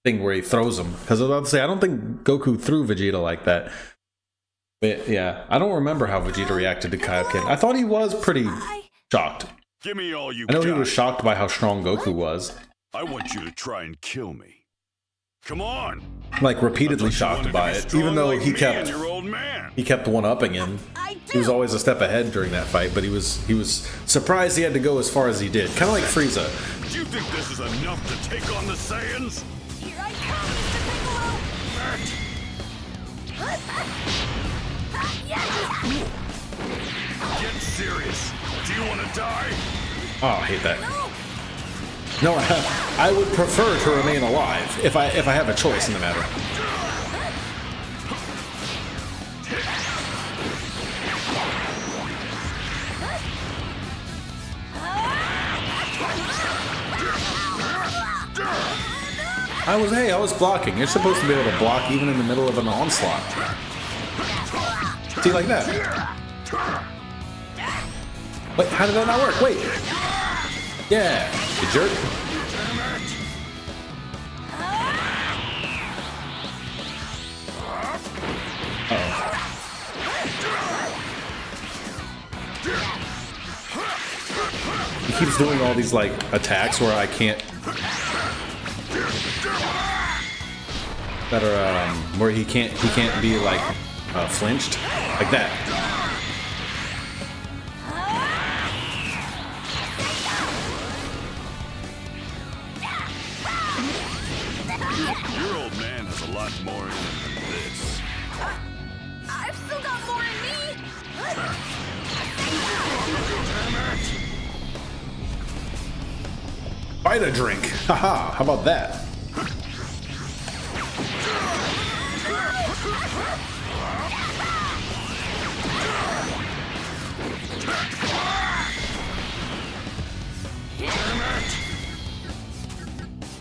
thing where he throws him. Because I was about to say, I don't think Goku threw Vegeta like that. But yeah, I don't remember how Vegeta reacted to Kaioken. I thought he was pretty shocked. Give me all you I know got. he was shocked by how strong Goku was. I want you to try and kill me. Come on. Like repeatedly shocked by it, even though he kept one-upping him. He was always a step ahead during that fight, but he was surprised he had to go as far as he did. Kind of like Frieza. Do you think this is enough to take on the Saiyans? Here I come, Mr. Piccolo! Get serious. Do you want to die? Oh, I hate that. No, I would prefer to remain alive if I have a choice in the matter. I was blocking. You're supposed to be able to block even in the middle of an onslaught. See, like that. Wait, how did that not work? Wait. Yeah, you jerk. He keeps doing all these like attacks where I can't. That are where he can't be like flinched like that. Your old man has a lot more in him than this. I've still got more in me! Fight a drink. Haha, how about that?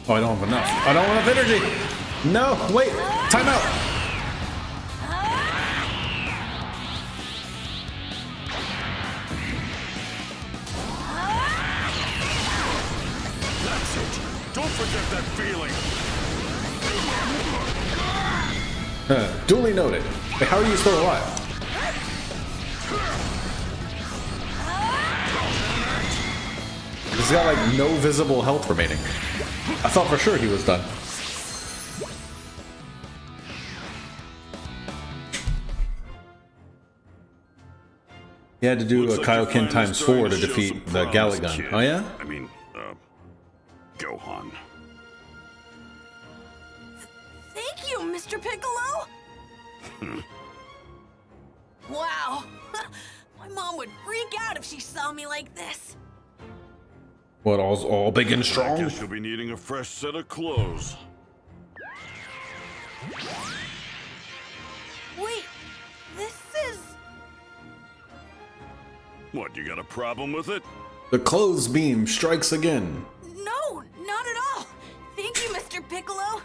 Oh, I don't have enough. I don't have enough energy. No, wait. Time out. That's it. Don't forget that feeling. Duly noted. Wait, how are you still alive? He's got like no visible health remaining. I thought for sure he was done. He had to do Looks a like you're Kaioken finally times starting 4 to show defeat some the promise, Gallic Gun. kid. Oh yeah? I mean, Gohan. Thank you, Mr. Piccolo! Wow! My mom would freak out if she saw me like this. What, all big and I strong? guess you'll be needing a fresh set of clothes. Wait, this is... What, you got a problem with it? The clothes beam strikes again. No, not at all! Thank you, Mr. Piccolo!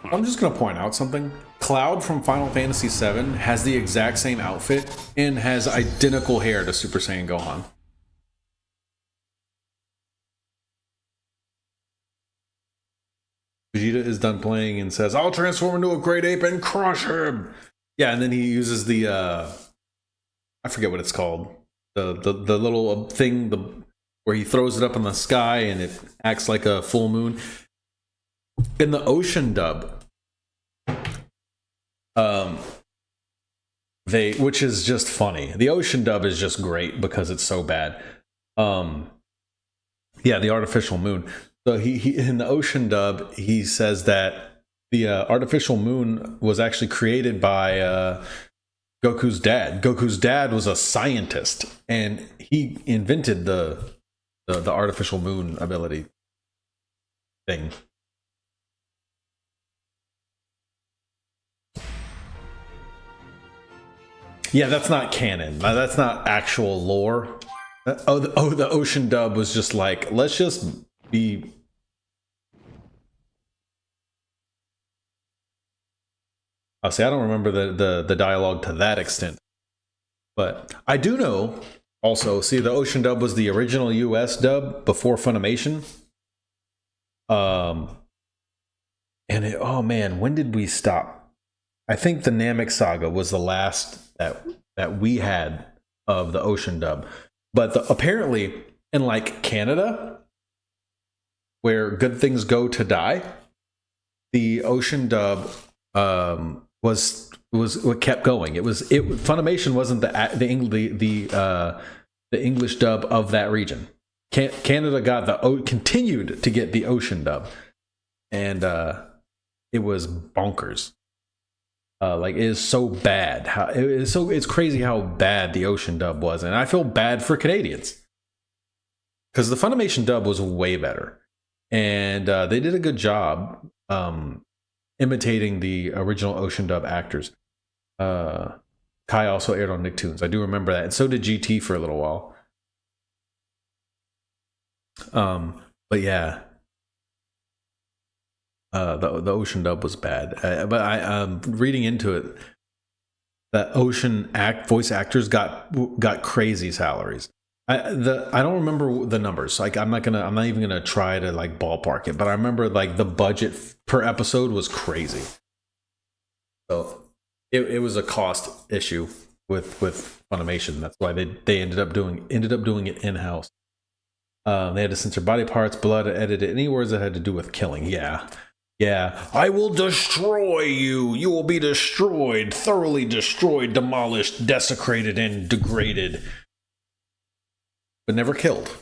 I'm just gonna point out something. Cloud from Final Fantasy VII has the exact same outfit and has identical hair to Super Saiyan Gohan. Vegeta is done playing and says, "I'll transform into a great ape and crush him." Yeah, and then he uses the I forget what it's called. The little thing where he throws it up in the sky and it acts like a full moon. In the ocean dub, which is just funny. The ocean dub is just great because it's so bad. Yeah, the artificial moon. So he in the ocean dub, he says that the artificial moon was actually created by Goku's dad. Goku's dad was a scientist, and he invented the artificial moon ability thing. Yeah, that's not canon. That's not actual lore. The ocean dub was just like, let's just be. I'll say I don't remember the dialogue to that extent, but I do know also. See, the ocean dub was the original US dub before Funimation. And oh man, when did we stop? I think the Namek Saga was the last that we had of the ocean dub. But apparently in like Canada, where Good Things Go to Die, the ocean dub was what kept going. Funimation wasn't the English dub of that region. Canada got continued to get the ocean dub, and it was bonkers. Like, it is so bad. It's crazy how bad the ocean dub was, and I feel bad for Canadians because the Funimation dub was way better, and they did a good job imitating the original ocean dub actors. Kai also aired on Nicktoons. I do remember that, and so did GT for a little while. But yeah. The ocean dub was bad, but I'm reading into it. The voice actors got crazy salaries. I don't remember the numbers. Like I'm not even gonna try to like ballpark it. But I remember like the budget per episode was crazy. So it was a cost issue with Funimation. That's why they ended up doing it in house. They had to censor body parts, blood, edit any words that had to do with killing. Yeah, I will destroy you. You will be destroyed, thoroughly destroyed, demolished, desecrated, and degraded. But never killed.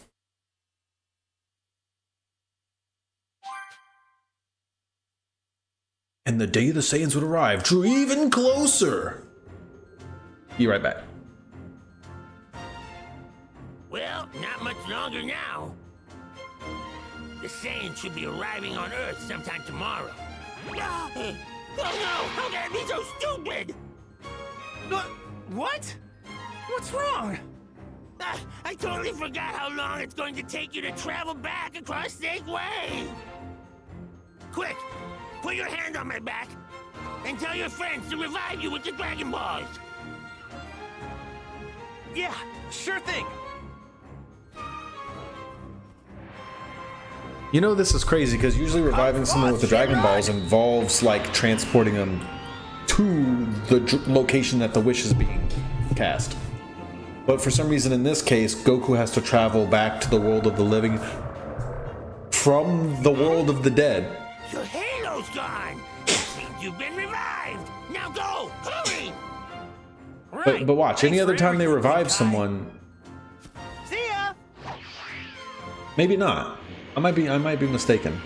And the day the Saiyans would arrive drew even closer. Be right back. Well, not much longer now. The Saiyans should be arriving on Earth sometime tomorrow. Oh no! How can I be so stupid? What? What's wrong? I totally forgot how long it's going to take you to travel back across Snake Way. Quick, put your hand on my back and tell your friends to revive you with the Dragon Balls. Yeah, sure thing. You know, this is crazy because usually reviving someone with the Dragon Balls involves like transporting them to the location that the wish is being cast. But for some reason in this case, Goku has to travel back to the world of the living from the world of the dead. Your halo's gone. That means you've been revived. Now go, hurry! But watch, any other time they revive someone, See ya. maybe not. I might be mistaken.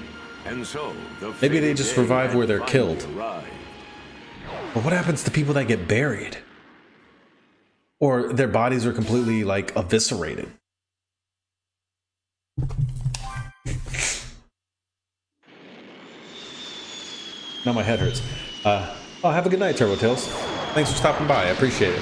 And so, Maybe they just revive where they're killed. But what happens to people that get buried? Or their bodies are completely like eviscerated? Now my head hurts. Oh, have a good night, Turbo Tails. Thanks for stopping by. I appreciate it.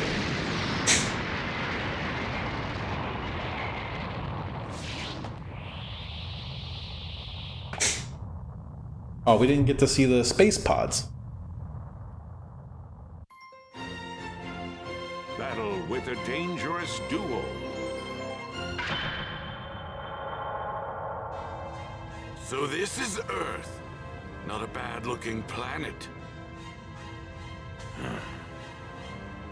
Oh, we didn't get to see the space pods. Battle with a dangerous duo. So this is Earth. Not a bad-looking planet.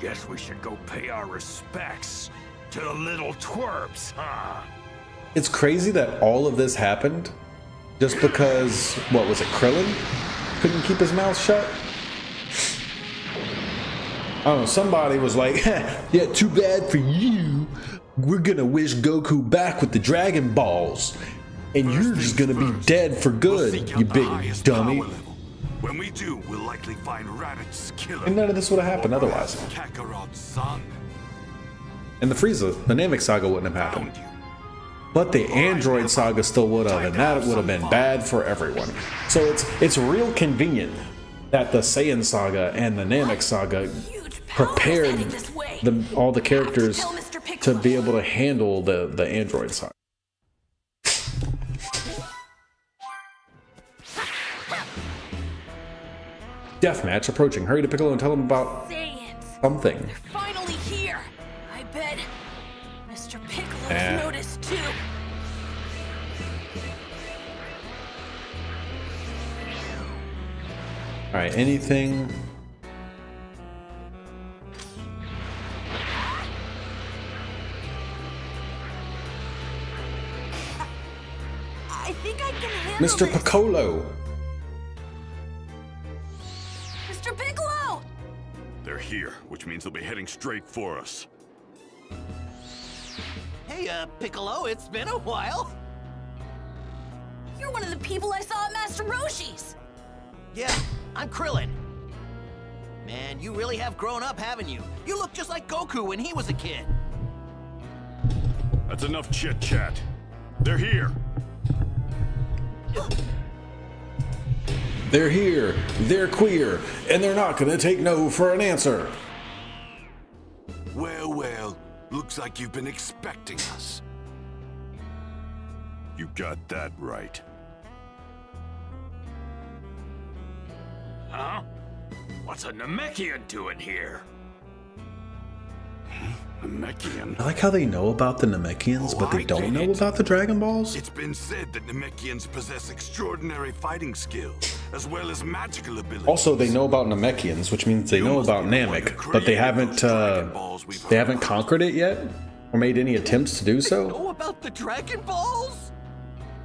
Guess we should go pay our respects to the little twerps, huh? It's crazy that all of this happened just because, what was it, Krillin couldn't keep his mouth shut? I don't know, somebody was like, yeah, too bad for you. We're gonna wish Goku back with the Dragon Balls. And you're just gonna be dead for good, you big dummy. When we do, we'll likely find Raditz killer. And none of this would have happened otherwise. Kakarot's son. And the Frieza, the Namek saga wouldn't have happened. But the Android saga still would have, and that would have been bad for everyone. So it's real convenient that the Saiyan saga and the Namek saga prepared all the characters to be able to handle the Android saga. Deathmatch approaching. Hurry to Piccolo and tell him about something. They're finally here. I bet Mr. Piccolo's noticed too. All right, anything? I think I can handle Mr. this. Piccolo. Mr. Piccolo! They're here, which means they'll be heading straight for us. Hey, Piccolo, it's been a while. You're one of the people I saw at Master Roshi's. Yeah, I'm Krillin. Man, you really have grown up, haven't you? You look just like Goku when he was a kid. That's enough chit-chat. They're here. They're here, they're queer, and they're not gonna take no for an answer. Well, well, looks like you've been expecting us. You got that right. Huh? What's a Namekian doing here? Namekian? I like how they know about the Namekians, but they don't know about the Dragon Balls. It's been said that Namekians possess extraordinary fighting skill, as well as magical abilities. Also, they know about Namekians, which means they know about Namek, but they haven't conquered it yet, or made any attempts to do so. Know about the Dragon Balls?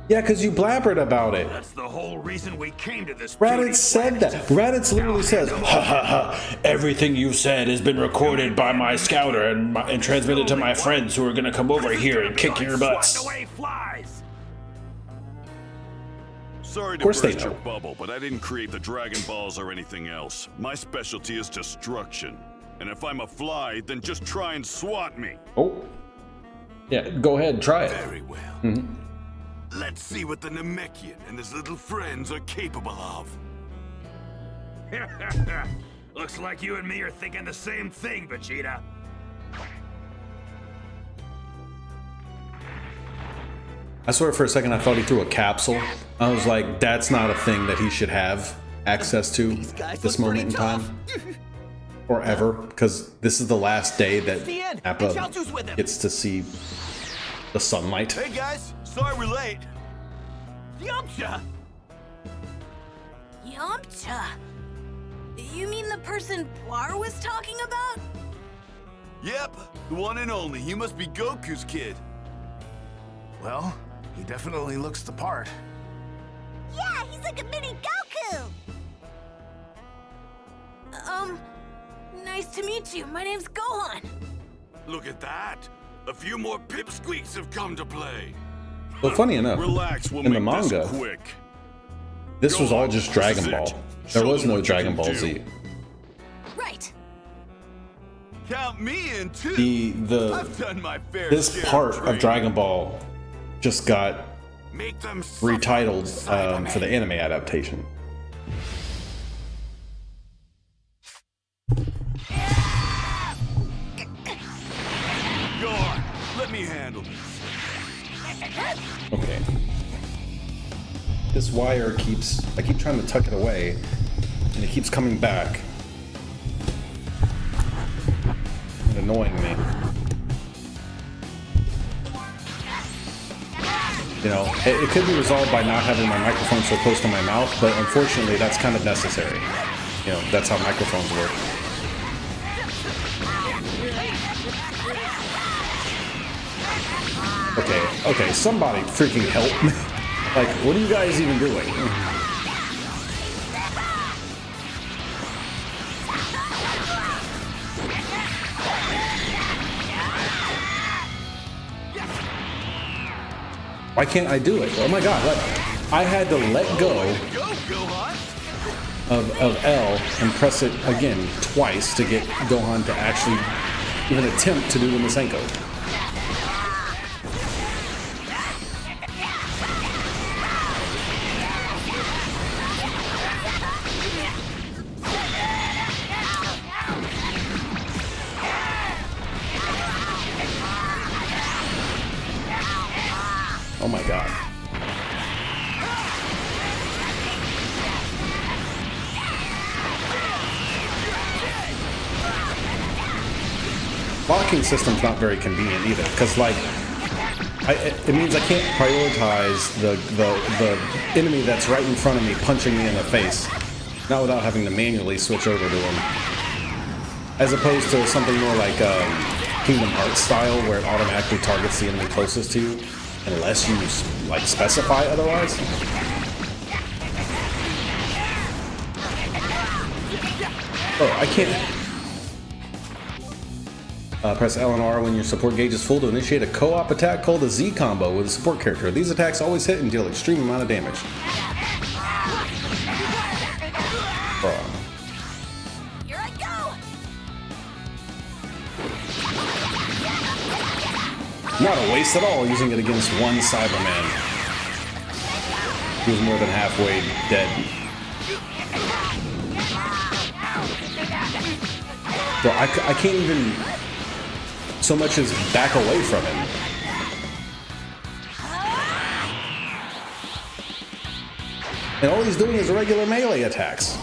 Yeah, because you blabbered about it. That's the whole reason we came to this. Raditz said that. Raditz literally says, ha ha ha, everything you've said has been recorded by my scouter and transmitted to my friends who are gonna come over here and kick your butts. Away flies. Sorry to course they burst your know. bubble, but I didn't create the Dragon Balls or anything else. My specialty is destruction. And if I'm a fly, then just try and swat me. Oh. Yeah, go ahead, try it. Very well. Let's see what the Namekian and his little friends are capable of. Looks like you and me are thinking the same thing, Vegeta. I swear for a second I thought he threw a capsule. I was like, that's not a thing that he should have access to this moment in time. Or ever, because this is the last day that Appa gets to see the sunlight. Hey guys, sorry we're late. Yamcha! Yamcha? You mean the person Poir was talking about? Yep, the one and only. He must be Goku's kid. Well, he definitely looks the part. Yeah, he's like a mini Goku! Nice to meet you. My name's Gohan. Look at that. A few more pipsqueaks have come to play. Well, funny enough, Relax, we'll in the make manga, this quick. this was all just Dragon This is Ball. it. There Show was them no what you Dragon can Ball do. Z. Right. Count me in too. I've done my fair This share part of training. Dragon Ball just got Make them suffer, retitled Cyberman. for the anime adaptation. Go on, let me handle this. Okay. This wire I keep trying to tuck it away, and it keeps coming back. And annoying me. You know, it could be resolved by not having my microphone so close to my mouth, but unfortunately that's kind of necessary. You know, that's how microphones work. Okay, somebody freaking help me. Like, what are you guys even doing? Why can't I do it? Oh my god, what? I had to let go of L and press it again twice to get Gohan to actually even attempt to do the Masenko. Oh my god. Blocking system's not very convenient either, because like, it means I can't prioritize the enemy that's right in front of me punching me in the face, not without having to manually switch over to him. As opposed to something more like Kingdom Hearts style, where it automatically targets the enemy closest to you, unless you like specify otherwise. Oh, I can't. Press L and R when your support gauge is full to initiate a co-op attack called a Z combo with a support character. These attacks always hit and deal extreme amount of damage. Here I go. Not a waste at all using it against one Cyberman. He was more than halfway dead. Bro, I can't even so much as back away from him. And all he's doing is regular melee attacks.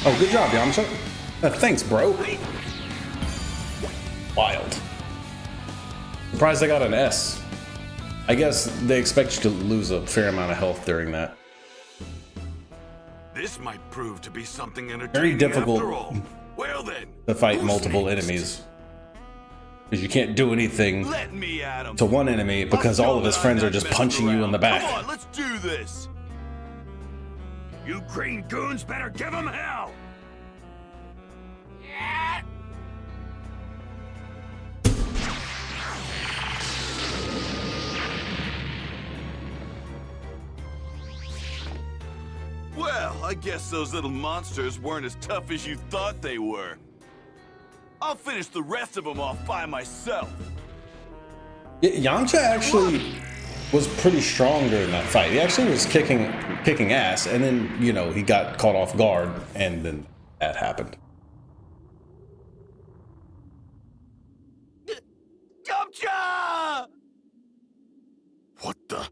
Oh, good job, Yamcha. Thanks, bro. Wild. Surprised I got an S. I guess they expect you to lose a fair amount of health during that. This might prove to be something entertaining. Very difficult after all. Well then, to fight who's multiple next? enemies. Because you can't do anything Let me at him. to one enemy because all of his friends are just punching you in the back. Come on, let's do this. You green goons better give him hell. Well, I guess those little monsters weren't as tough as you thought they were. I'll finish the rest of them off by myself. Yamcha actually was pretty strong during that fight. He actually was kicking ass, and then, you know, he got caught off guard, and then that happened. Yamcha! What the?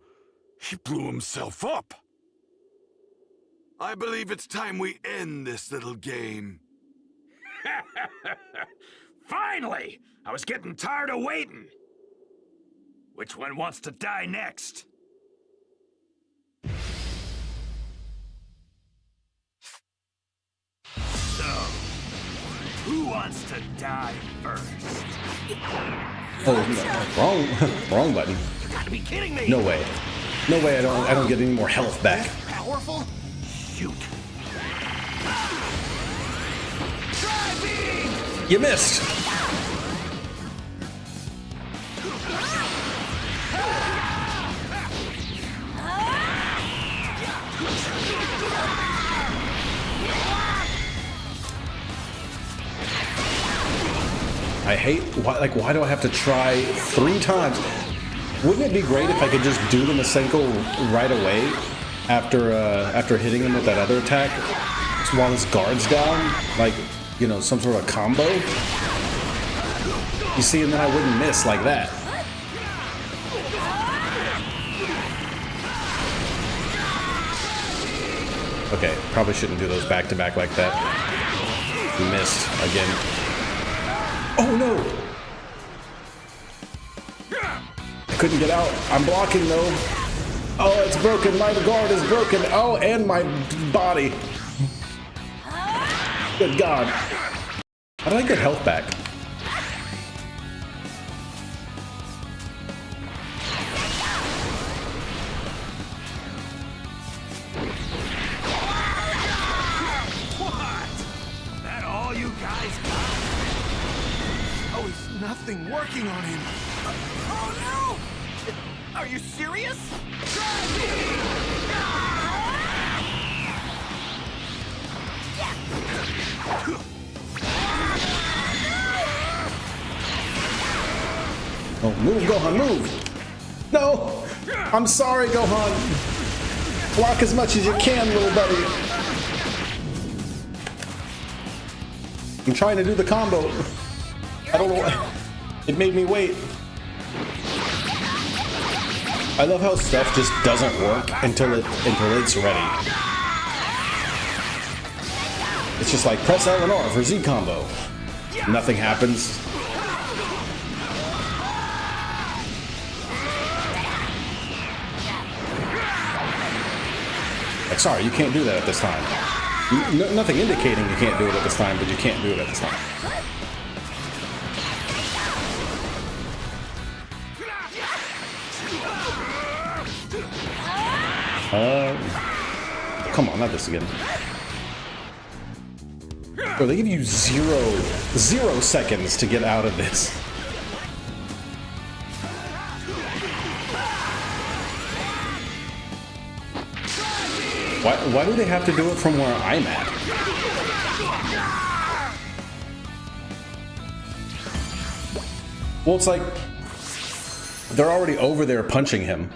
He blew himself up. I believe it's time we end this little game. Finally! I was getting tired of waiting. Which one wants to die next? So, who wants to die first? Oh, no, wrong button. You gotta be kidding me! No way. No way I don't get any more health back. Powerful? Shoot. Try me! You missed. I hate, why do I have to try 3 times? Wouldn't it be great if I could just do the Masenko right away after hitting him with that other attack while his guard's down? Like, you know, some sort of combo? You see, and then I wouldn't miss like that. Okay, probably shouldn't do those back to back like that. We missed again. Oh no! I couldn't get out. I'm blocking though. Oh, it's broken. My guard is broken. Oh, and my body. Good God. How did I get health back? something working on him. Oh no! Are you serious? Oh, move, Gohan, move! No! I'm sorry, Gohan! Block as much as you can, little buddy. I'm trying to do the combo. I don't know why. It made me wait. I love how stuff just doesn't work until it's ready. It's just like press L and R for Z combo. Nothing happens. Like, sorry, you can't do that at this time. Nothing indicating you can't do it at this time, but you can't do it at this time. Come on, not this again. Bro, they give you zero seconds to get out of this. Why do they have to do it from where I'm at? Well, it's like they're already over there punching him.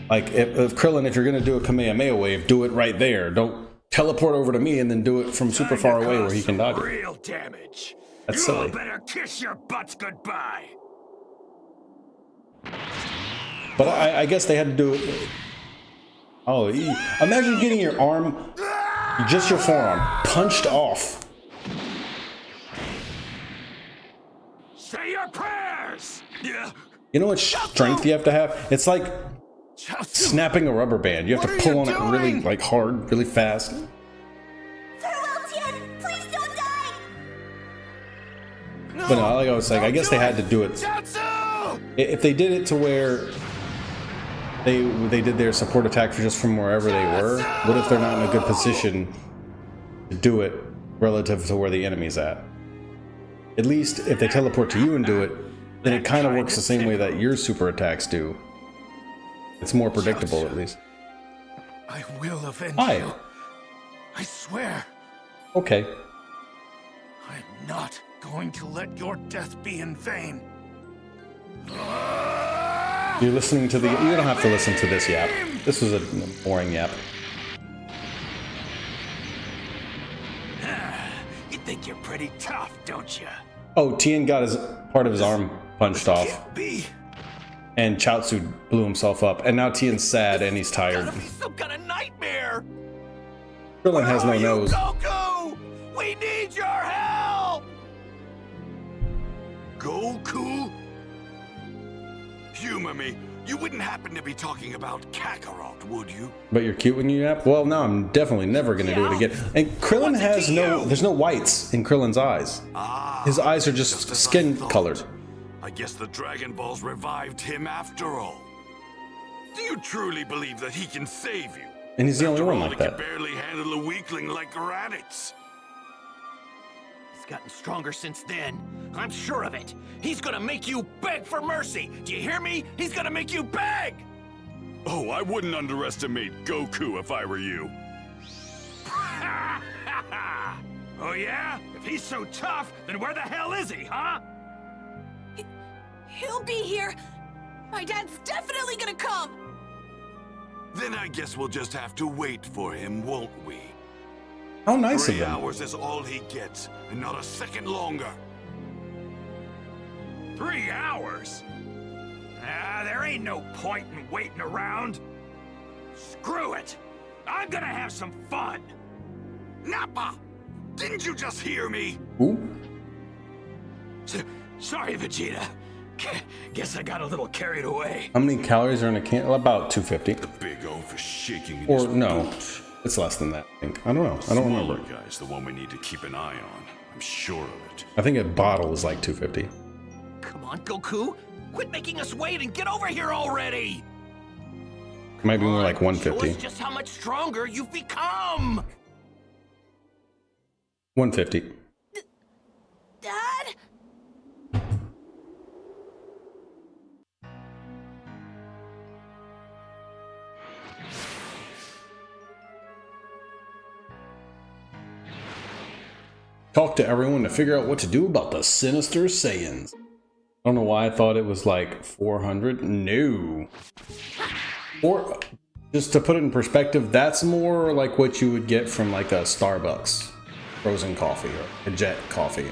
Like, if Krillin, if you're gonna do a Kamehameha wave, do it right there. Don't teleport over to me and then do it from super far away where he can dodge it. Real damage. That's You silly. all better kiss your butts goodbye. But I guess they had to do it. Oh, imagine getting your arm, just your forearm, punched off. Say your prayers. Yeah. You know what strength you have to have? It's like snapping a rubber band. You have to pull on it really like hard, really fast. Farewell, Tien! Please don't die! But no, like I was like, I guess they had to do it. If they did it to where they did their support attack for just from wherever they were, what if they're not in a good position to do it relative to where the enemy's at? At least if they teleport to you and do it, then it kind of works the same way that your super attacks do. It's more predictable, at least. I will avenge Hi. you. I swear. Okay. I'm not going to let your death be in vain. You're listening to the... You don't have to listen to this yap. This was a boring yap. You think you're pretty tough, don't you? Oh, Tien got his part of his arm punched off. Can't be. And Chaozu blew himself up. And now Tien's sad and he's tired. Gotta be some kind of nightmare. Krillin has no nose. Goku! We need your help! Goku? Humor me. You wouldn't happen to be talking about Kakarot, would you? But you're cute when you yap? Well, no, I'm definitely never gonna do it again. And Krillin has no... There's no whites in Krillin's eyes. His eyes are just skin colored. I guess the Dragon Balls revived him after all. Do you truly believe that he can save you? And he's the only After one all, like he that. can barely handle a weakling like Raditz. He's gotten stronger since then. I'm sure of it. He's gonna make you beg for mercy. Do you hear me? He's gonna make you beg! Oh, I wouldn't underestimate Goku if I were you. Oh yeah? If he's so tough, then where the hell is he, huh? He'll be here. My dad's definitely gonna come. Then I guess we'll just have to wait for him, won't we? How nice of 3 them. hours is all he gets, and not a second longer. 3 hours? There ain't no point in waiting around. Screw it. I'm gonna have some fun. Nappa! Didn't you just hear me? Ooh. Sorry, Vegeta. Guess I got a little carried away. How many calories are in a can? About 250. The big O for shaking in Or his no. boots. It's less than that, I think. I don't know. I don't remember. Smaller guy's the one we need to keep an eye on. I'm sure of it. I think a bottle is like 250. Come on, Goku. Quit making us wait and get over here already! It might be more like Show 150. us just how much stronger you've become! 150. Dad? talk to everyone to figure out what to do about the sinister Saiyans. I don't know why I thought it was like 400. No. Or, just to put it in perspective, that's more like what you would get from like a Starbucks frozen coffee or a Jet coffee.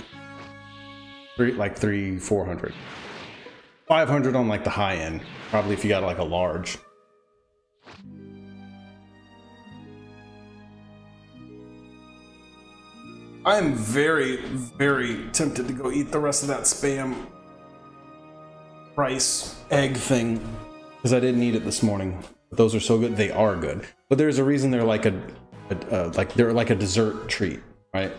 Like 400. 500 on like the high end. Probably if you got like a large. I am very, very tempted to go eat the rest of that Spam rice egg thing because I didn't eat it this morning. Those are so good. They are good, but there's a reason they're like they're like a dessert treat, right?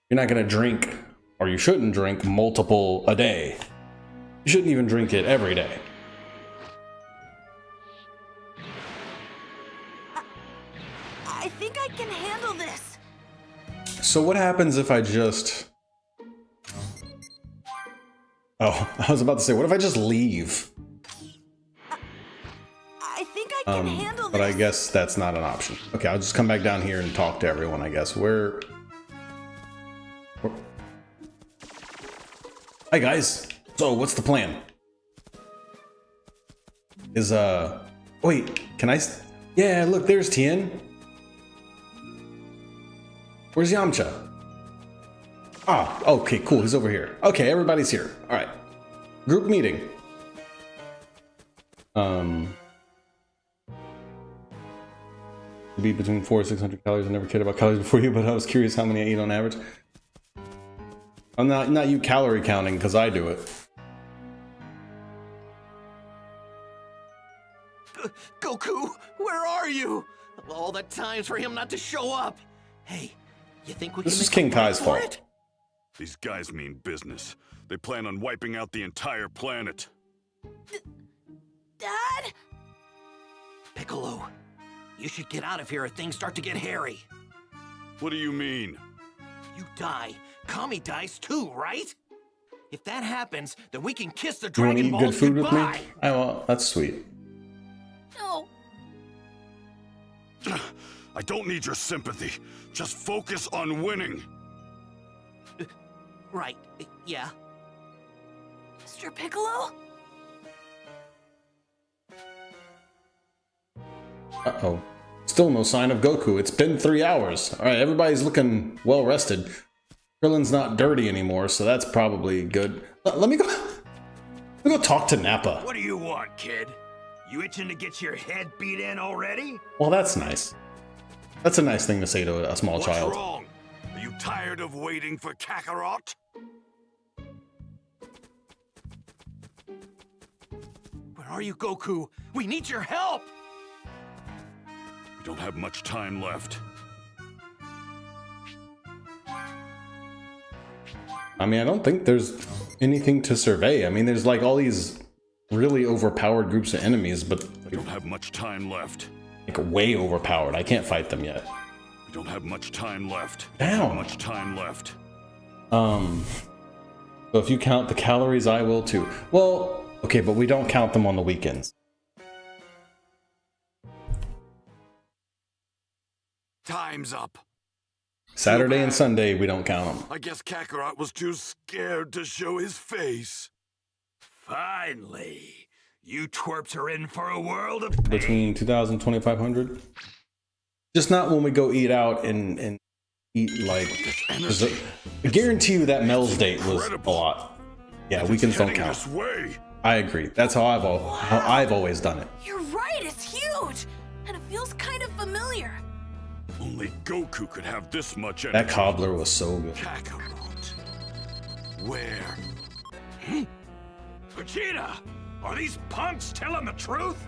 You're not gonna drink, or you shouldn't drink multiple a day. You shouldn't even drink it every day. I think I can handle this. So what happens if I just... Oh, I was about to say, what if I just leave? I think I can handle but this. I guess that's not an option. Okay, I'll just come back down here and talk to everyone, I guess. Hi guys. So what's the plan? Wait, can I... Yeah, look, there's Tien. Where's Yamcha? Ah, okay, cool, he's over here. Okay, everybody's here. All right. Group meeting. To be between 400 and 600 calories. I never cared about calories before you, but I was curious how many I eat on average. I'm not you calorie counting, because I do it. Goku, where are you? All the times for him not to show up. Hey, you think we can This is make King a break Kai's for fault. it? These guys mean business. They plan on wiping out the entire planet. Dad? Piccolo, you should get out of here or things start to get hairy. What do you mean? You die, Kami dies too, right? If that happens, then we can kiss the You want to Dragon eat good Balls food with me? goodbye. Well, that's sweet. No. I don't need your sympathy. Just focus on winning. Right, yeah. Mr. Piccolo? Uh-oh. Still no sign of Goku. It's been 3 hours. All right, everybody's looking well rested. Krillin's not dirty anymore, so that's probably good. Let me go talk to Nappa. What do you want, kid? You itching to get your head beat in already? Well, that's nice. That's a nice thing to say to a small child. What's wrong? Are you tired of waiting for Kakarot? Where are you, Goku? We need your help! We don't have much time left. I mean, I don't think there's anything to survey. I mean, there's like all these really overpowered groups of enemies, but We don't have much time left. like way overpowered. I can't fight them yet. We don't have much time left. Damn. Not much time left. So if you count the calories, I will too. Well, okay, but we don't count them on the weekends. Time's up. Saturday and Sunday, we don't count them. I guess Kakarot was too scared to show his face. Finally. You twerps are in for a world of pain. Between 2,000 and 2,500. Just not when we go eat out and eat like... I guarantee you that Mel's date was a lot. Yeah, weekends don't count. This way. I agree. That's how I've always done it. You're right, it's huge! And it feels kind of familiar. Only Goku could have this much energy. That cobbler was so good. Kakarot. Where? Vegeta! Are these punks telling the truth?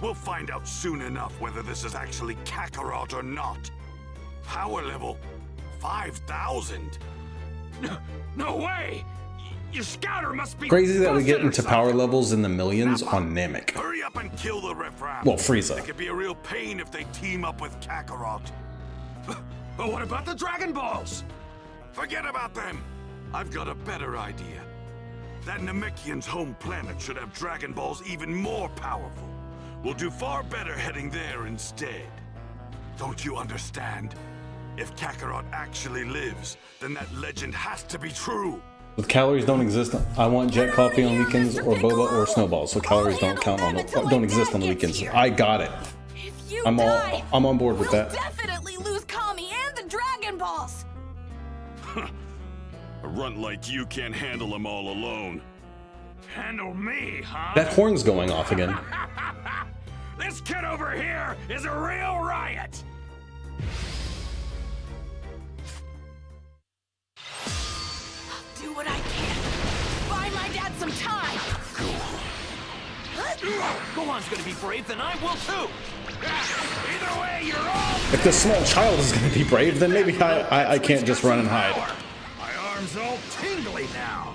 We'll find out soon enough whether this is actually Kakarot or not. Power level 5,000. No way! Your scouter must be Crazy that we get busted or into power something. levels in the millions on Namek. Hurry up and kill the riffraff. Well, Frieza. It could be a real pain if they team up with Kakarot. But what about the Dragon Balls? Forget about them. I've got a better idea. That Namekian's home planet should have Dragon Balls even more powerful. We'll do far better heading there instead. Don't you understand? If Kakarot actually lives, then that legend has to be true. With calories don't exist, I want Jet Coffee on weekends or boba or snowballs. So calories don't count on don't exist on the weekends. I got it. I'm on board with that. Definitely lose Kami and the Dragon Balls. A runt like you can't handle them all alone. Handle me, huh? That horn's going off again. This kid over here is a real riot. Do what I can. Buy my dad some time. Gohan's gonna be brave, then I will too. Either way, you're all. If this small child is going to be brave, then maybe I can't just run and hide. My arm's all tingly now.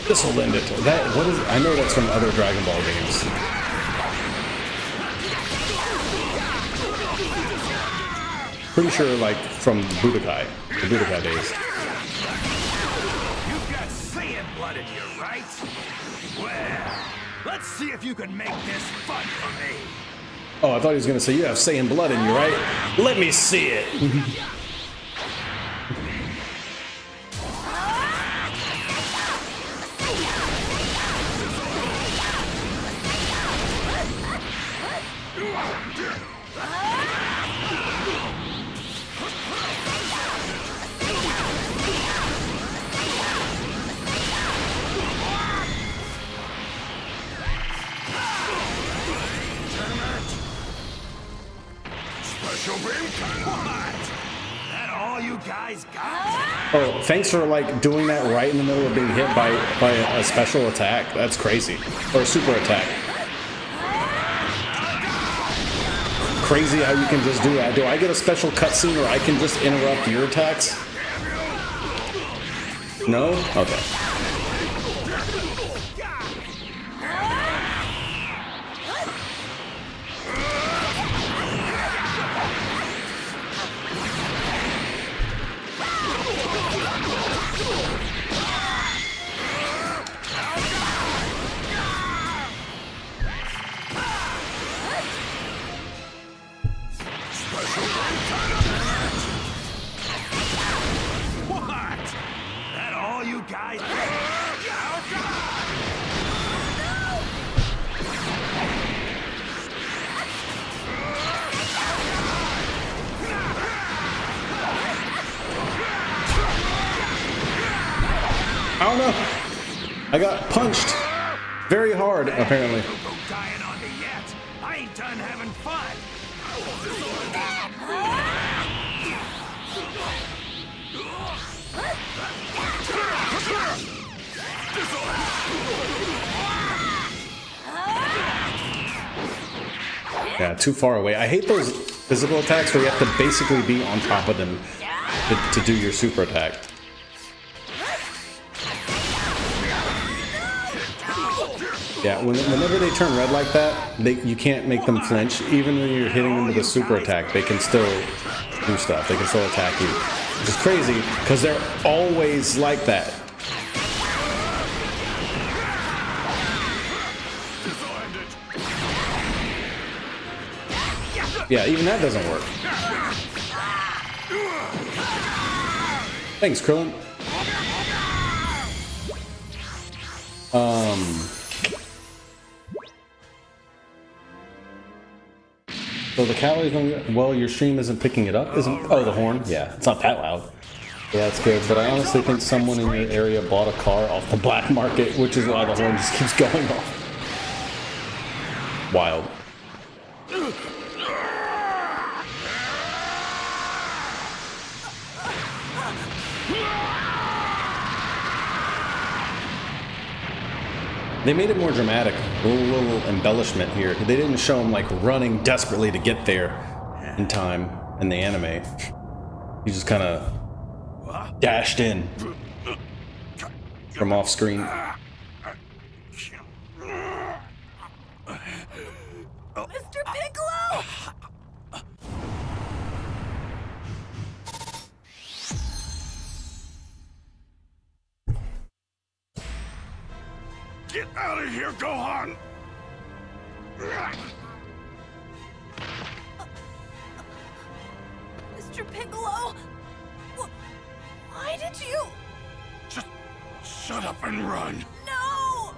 This will end it. What is? I know that's from other Dragon Ball games. Pretty sure, like from Budokai, the Budokai days. You've got Saiyan blood in you, right? Well, let's see if you can make this fun for me. Oh, I thought he was going to say you have Saiyan blood in you, right? Let me see it. Oh, thanks for like doing that right in the middle of being hit by a special attack. That's crazy. Or a super attack. Crazy how you can just do that. Do I get a special cutscene or I can just interrupt your attacks? No? Okay. I don't know. I got punched very hard, apparently. Dying on me yet. I ain't done having fun. Yeah, too far away. I hate those physical attacks where you have to basically be on top of them to do your super attack. Yeah, whenever they turn red like that, you can't make them flinch. Even when you're hitting them with a super attack, they can still do stuff. They can still attack you. Which is crazy, because they're always like that. Yeah, even that doesn't work. Thanks, Krillin. So the calories don't, well, your stream isn't picking it up, isn't? Oh, the horn? Yeah, it's not that loud. Yeah, that's good, but I honestly think someone in your area bought a car off the black market, which is why the horn just keeps going off. Wild. They made it more dramatic, a little embellishment here. They didn't show him like running desperately to get there in time in the anime. He just kind of dashed in from off screen. Mr. Piccolo! Get out of here, Gohan! Mr. Piccolo? Why did you? Just shut up and run. No!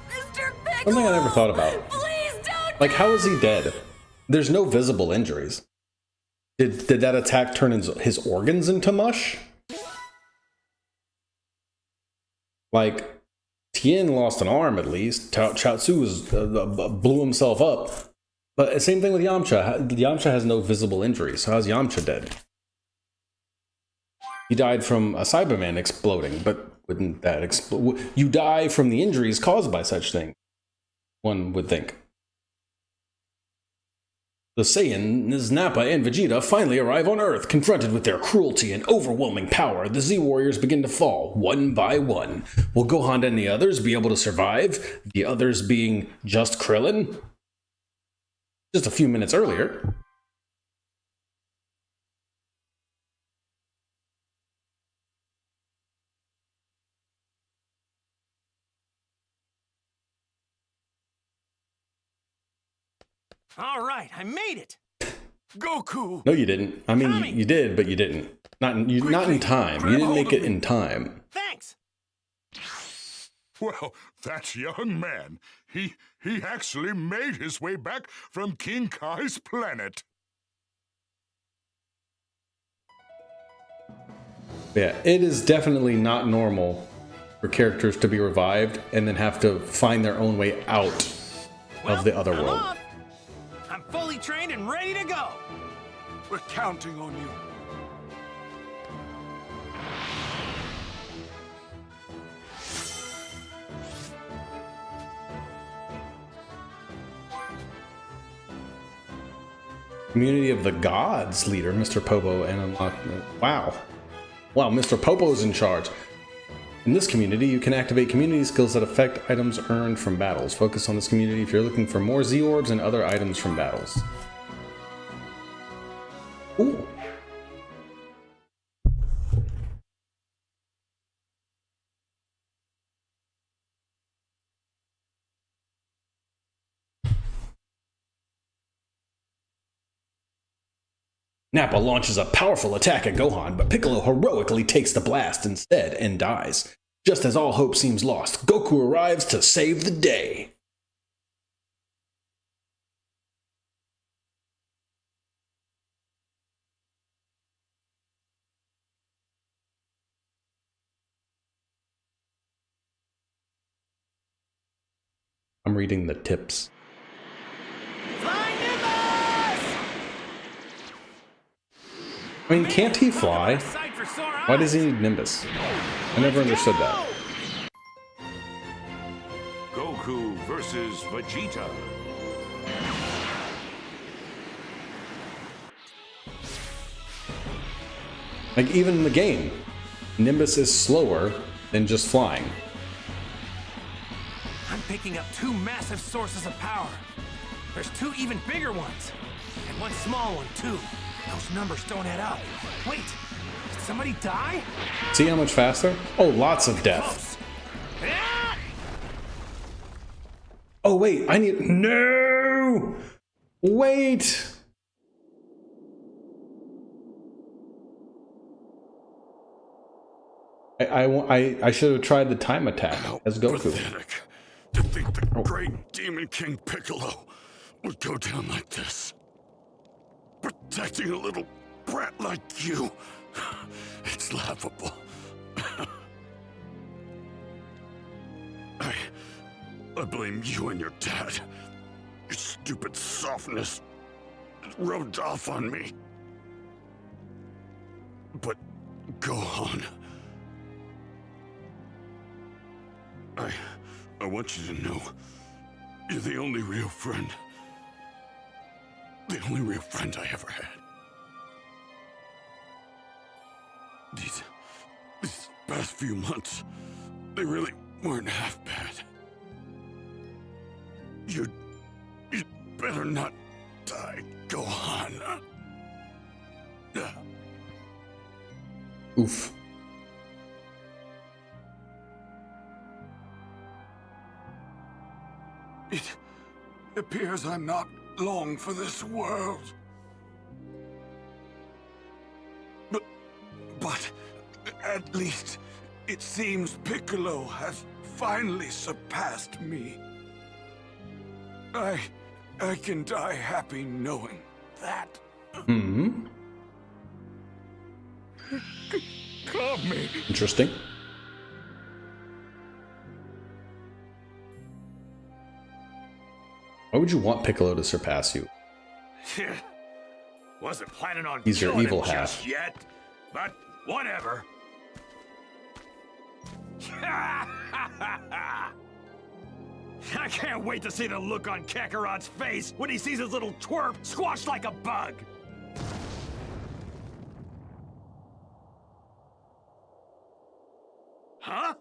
Mr. Piccolo! Something I never thought about. Please don't! Like, how is he dead? There's no visible injuries. Did that attack turn his organs into mush? Like, Tien lost an arm at least. Chaozu blew himself up. But same thing with Yamcha. Yamcha has no visible injuries. So how's Yamcha dead? He died from a Cyberman exploding, but wouldn't that explode? You die from the injuries caused by such thing, one would think. The Saiyans, Nappa, and Vegeta finally arrive on Earth. Confronted with their cruelty and overwhelming power, the Z-Warriors begin to fall, one by one. Will Gohan and the others be able to survive? The others being just Krillin? Just a few minutes earlier. All right, I made it. Goku! No, you didn't. I mean, Tommy! you did, but you didn't. Not in time. You didn't make it in time. Thanks. Well, that young man, he actually made his way back from King Kai's planet. Yeah, it is definitely not normal for characters to be revived and then have to find their own way out of the other I'm world. off. I'm fully trained and ready to go. We're counting on you. Community of the Gods leader, Mr. Popo, and unlock. Wow, Mr. Popo's in charge. In this community, you can activate community skills that affect items earned from battles. Focus on this community if you're looking for more Z-Orbs and other items from battles. Ooh. Nappa launches a powerful attack at Gohan, but Piccolo heroically takes the blast instead and dies. Just as all hope seems lost, Goku arrives to save the day. I'm reading the tips. I mean, can't he fly? Why does he need Nimbus? I never understood that. Goku versus Vegeta. Like, even in the game, Nimbus is slower than just flying. I'm picking up two massive sources of power. There's two even bigger ones, and one small one, too. Those numbers don't add up. Wait, did somebody die? See how much faster? Oh, lots of death. Oh, wait, I need... No! Wait! I should have tried the time attack as Goku. Pathetic to think the great Demon King Piccolo would go down like this. Protecting a little brat like you. It's laughable. I blame you and your dad. Your stupid softness rubbed off on me. But Gohan, I want you to know you're the only real friend. The only real friend I ever had. These past few months, they really weren't half bad. You'd better not die, Gohan. Oof. It appears I'm not long for this world. At least, it seems Piccolo has finally surpassed me. I can die happy knowing that. Hmm. Kami. Interesting. Why would you want Piccolo to surpass you? Wasn't planning on He's your killing evil him half. just yet, but whatever. I can't wait to see the look on Kakarot's face when he sees his little twerp squashed like a bug. Huh?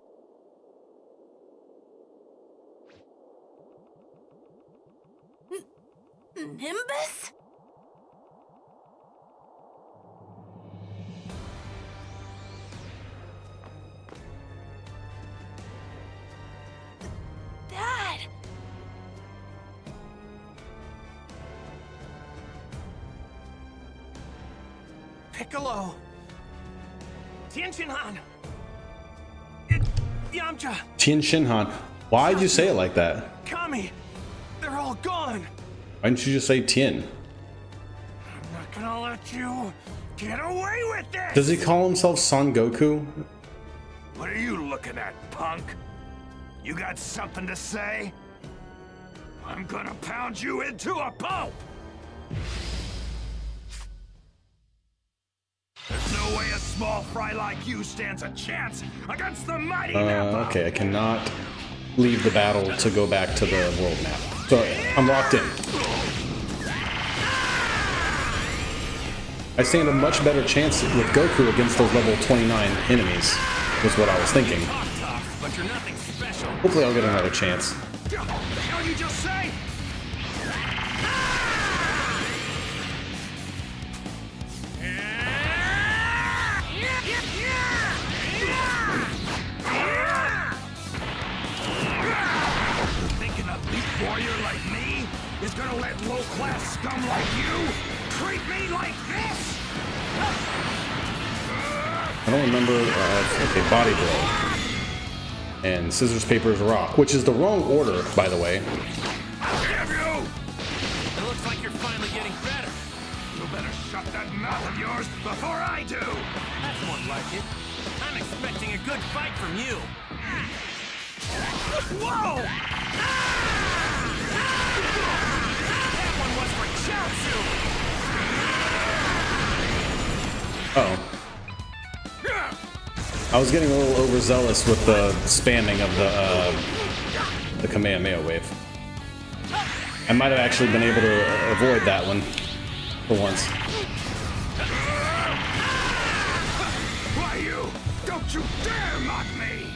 Nimbus? Dad! Piccolo. Tianshinhan. Yamcha. Tien Shinhan. Why'd you say it like that? Kami. They're all gone. Why didn't you just say Tien? I'm not gonna let you get away with this! Does he call himself Son Goku? What are you looking at, punk? You got something to say? I'm gonna pound you into a pulp! There's no way a small fry like you stands a chance against the mighty Nappa! Okay, I cannot leave the battle to go back to the world map. So I'm locked in. I stand a much better chance with Goku against those level 29 enemies, was what I was thinking. But you're nothing special. Hopefully I'll get another chance. What the hell you just say? Thinking a elite warrior like me is gonna let low-class scum like you treat me like this? I don't remember, okay, body blow. And scissors, papers, rock, which is the wrong order, by the way. Damn you! It looks like you're finally getting better. You better shut that mouth of yours before I do! That's more like it. I'm expecting a good fight from you. Whoa! That one was for Chaozu! Uh-oh. I was getting a little overzealous with the spamming of the Kamehameha wave. I might have actually been able to avoid that one for once. Why you? Don't you dare mock me!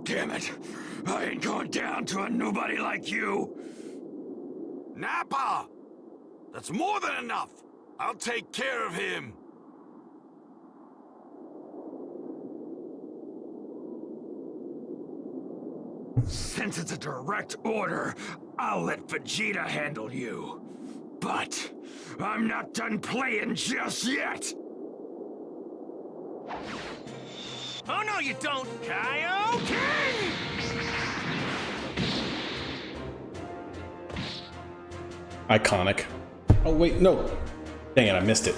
Damn it! I ain't going down to a nobody like you! Nappa! That's more than enough! I'll take care of him! Since it's a direct order, I'll let Vegeta handle you. But I'm not done playing just yet! Oh no, you don't, Kaioken! Iconic. Oh wait, no. Dang it, I missed it.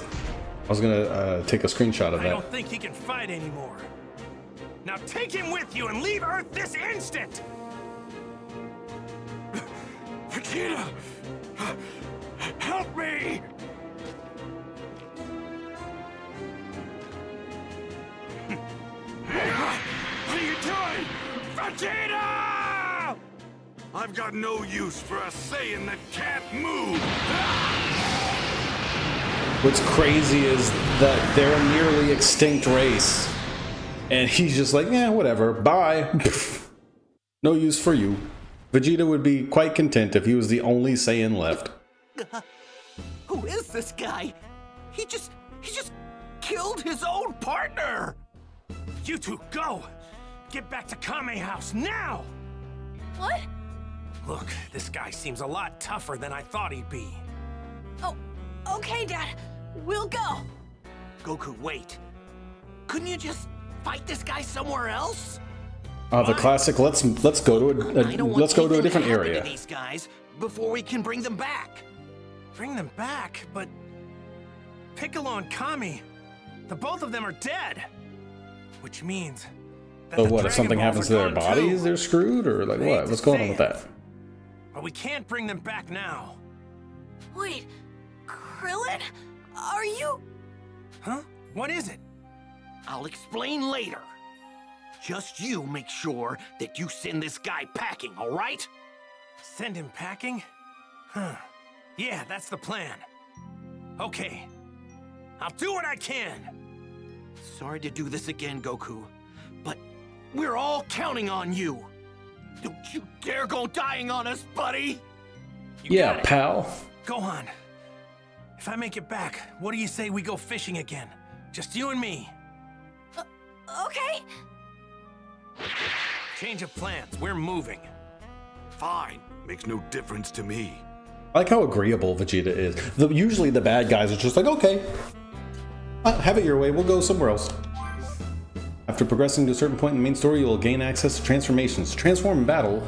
I was gonna take a screenshot of I that. don't think he can fight anymore. Now take him with you and leave Earth this instant! Vegeta! Help me! What are you doing? Vegeta! I've got no use for a Saiyan that can't move! What's crazy is that they're a nearly extinct race. And he's just like, yeah, whatever, bye. No use for you. Vegeta would be quite content if he was the only Saiyan left. Who is this guy? He just killed his own partner! You two go! Get back to Kame House now! What? Look, this guy seems a lot tougher than I thought he'd be. Oh, okay, Dad. We'll go. Goku, wait. Couldn't you just fight this guy somewhere else? The classic. Let's go to I don't want let's go to a anything different to happen area. to these guys before we can bring them back. Bring them back, but Piccolo and Kami, the both of them are dead. Which means that So the what? If Dragon something Balls happens are to their gone bodies, too. they're screwed, or like I hate what? to What's going say on with it, that? But we can't bring them back now. Wait, Krillin? Are you... Huh? What is it? I'll explain later. Just you make sure that you send this guy packing, all right? Send him packing? Huh. Yeah, that's the plan. Okay. I'll do what I can. Sorry to do this again, Goku, but we're all counting on you. Don't you dare go dying on us, buddy! You got Yeah, it. pal. Gohan, if I make it back, what do you say we go fishing again? Just you and me. Okay. Change of plans. We're moving. Fine. Makes no difference to me. I like how agreeable Vegeta is. Usually the bad guys are just like, okay, have it your way, we'll go somewhere else. After progressing to a certain point in the main story, you will gain access to transformations. To transform in battle,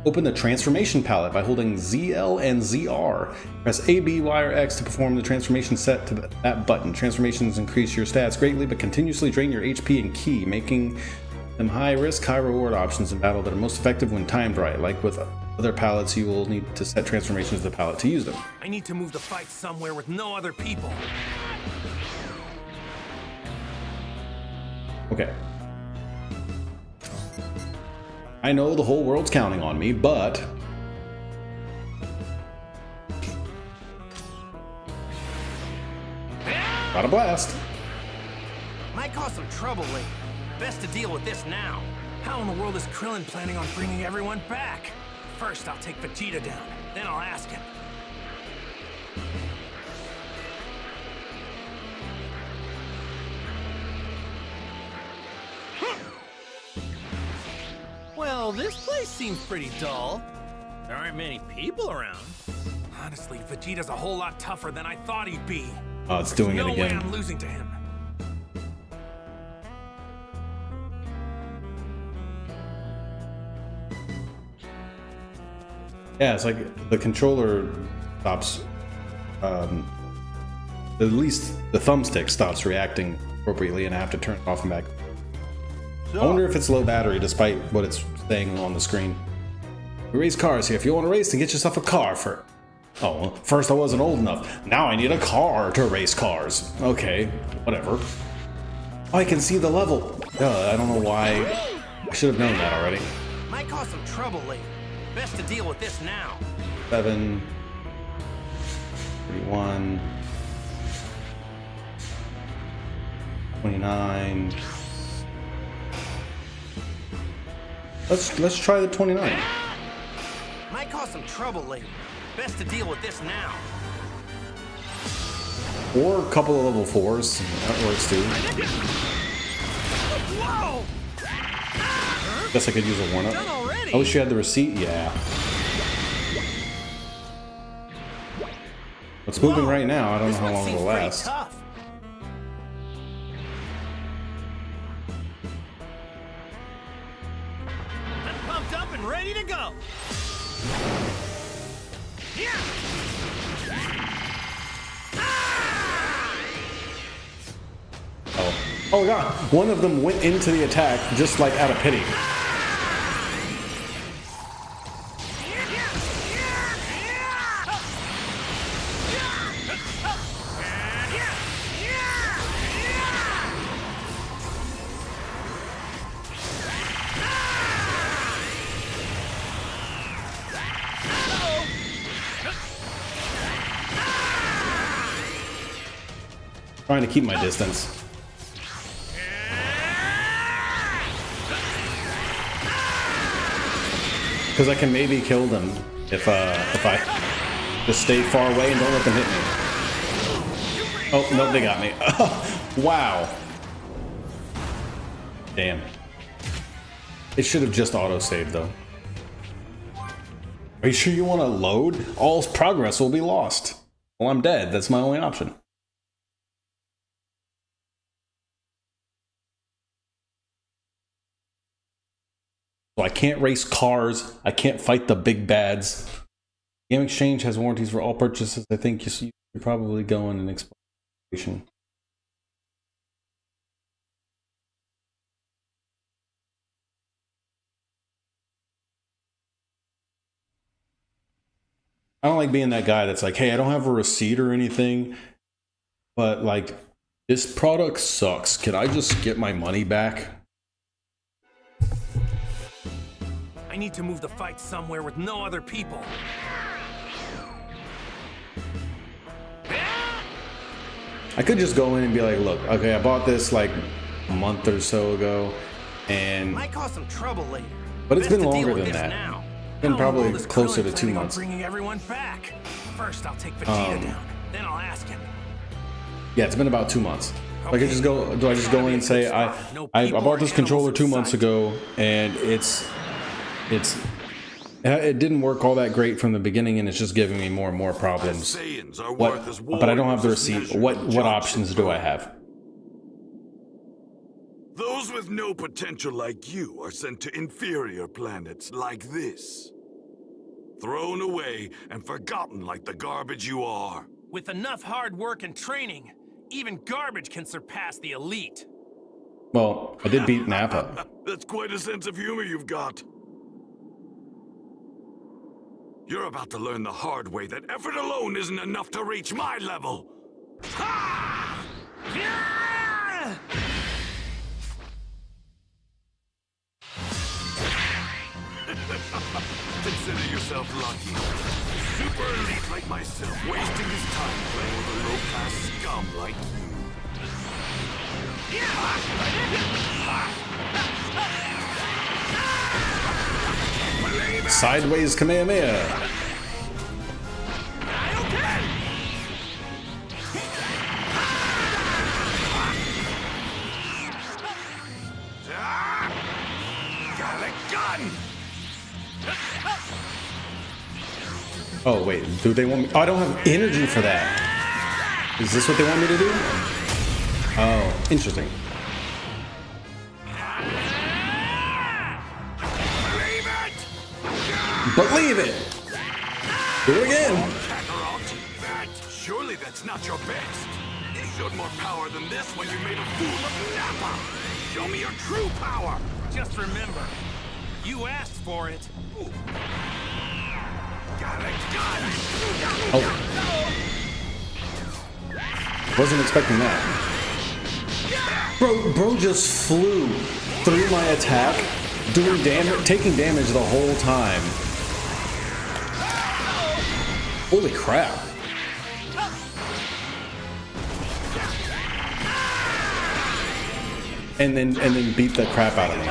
open the transformation palette by holding ZL and ZR. Press A, B, Y, or X to perform the transformation set to that button. Transformations increase your stats greatly, but continuously drain your HP and ki, making them high risk, high reward options in battle that are most effective when timed right. Like with other palettes, you will need to set transformations to the palette to use them. I need to move the fight somewhere with no other people. Okay. I know the whole world's counting on me, but got a blast. Might cause some trouble later. Best to deal with this now. How in the world is Krillin planning on bringing everyone back? First, I'll take Vegeta down. Then I'll ask him. Well, this place seems pretty dull. There aren't many people around. Honestly, Vegeta's a whole lot tougher than I thought he'd be. Oh, it's doing no it way again. I'm losing to him. Yeah, it's like the controller stops, at least the thumbstick stops reacting appropriately and I have to turn it off and back. I wonder if it's low battery despite what it's saying on the screen. We race cars here. If you want to race, then get yourself a car for... Oh, well, first I wasn't old enough. Now I need a car to race cars. Okay, whatever. Oh, I can see the level. I don't know why. I should have known that already. Might cause some trouble later. Best to deal with this now. 7, 31, 29. Let's try the 29. Might cause some trouble later. Best to deal with this now. Or a couple of level 4s. That works too. Whoa! Guess I could use a warm-up. I wish you had the receipt. Yeah. It's moving right now. I don't know how long it'll last. Tough. I'm pumped up and ready to go. Oh god, one of them went into the attack just like out of pity. Trying to keep my distance. Because I can maybe kill them if I just stay far away and don't let them hit me. Oh, no, they got me. Wow. Damn. It should have just auto-saved, though. Are you sure you want to load? All progress will be lost. Well, I'm dead. That's my only option. So I can't race cars. I can't fight the big bads. Game Exchange has warranties for all purchases. I think you should probably go in and explain. I don't like being that guy that's like, hey, I don't have a receipt or anything, but like, this product sucks. Can I just get my money back? I need to move the fight somewhere with no other people. I could just go in and be like, look, okay, I bought this like a month or so ago, and Might cause some trouble later. but it's Best been to deal longer with than this that. now. Been How probably old is closer to Krillin 2 planning on months. Bringing everyone back. First, I'll take Vegeta down. Then I'll ask him. Yeah, it's been about 2 months. So I could Okay. just go. Do I just go in and say I people bought or this controller animals 2 in months sight. ago, and it didn't work all that great from the beginning, and it's just giving me more and more problems. Saiyans are What? worth as But I don't have the warriors as receipt. measured What in jumps options and do I throws. have? Those with no potential like you are sent to inferior planets like this. Thrown away and forgotten like the garbage you are. With enough hard work and training, even garbage can surpass the elite. Well, I did beat Nappa. That's quite a sense of humor you've got. You're about to learn the hard way that effort alone isn't enough to reach my level. Ha! Consider yourself lucky. Super elite like myself, wasting his time playing with a low-class scum like you. Sideways Kamehameha. Got a gun! Oh wait, do they want me? Oh, I don't have energy for that. Is this what they want me to do? Oh, interesting. Believe it! Do it again! Kakarot, surely that's not your best. You showed more power than this when you made a fool of Nappa. Show me your true power. Just remember, you asked for it. Got a gun! Oh. Wasn't expecting that. Bro just flew through my attack, doing damage, taking damage the whole time. Holy crap. And then beat the crap out of me.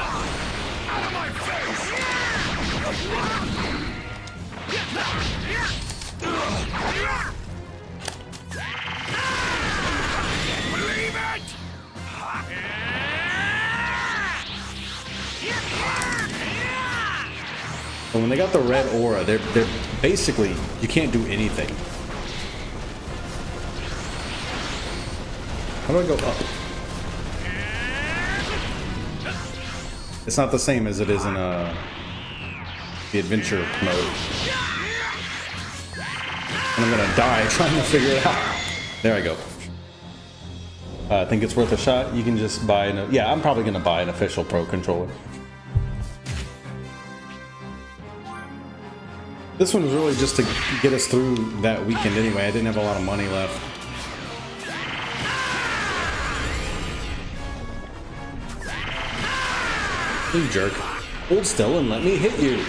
Believe it! But when they got the red aura, they're basically, you can't do anything. How do I go up? It's not the same as it is in the adventure mode. And I'm gonna die trying to figure it out. There I go. I think it's worth a shot. You can just buy yeah, I'm probably gonna buy an official Pro controller. This one was really just to get us through that weekend anyway. I didn't have a lot of money left. You jerk. Hold still and let me hit you.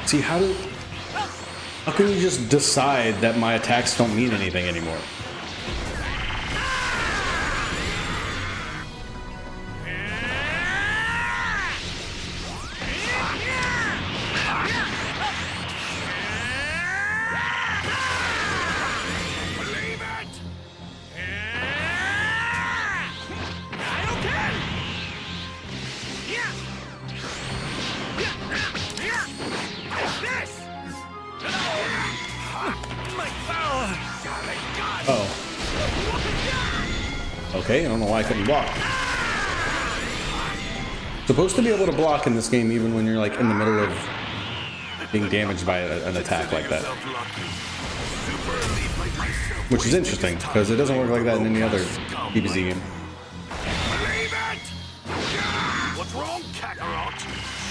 See, how can you just decide that my attacks don't mean anything anymore? Okay, I don't know why I couldn't block. Supposed to be able to block in this game even when you're like in the middle of being damaged by an attack like that. Which is interesting, because it doesn't work like that in any other DBZ game. What's wrong, Kakarot?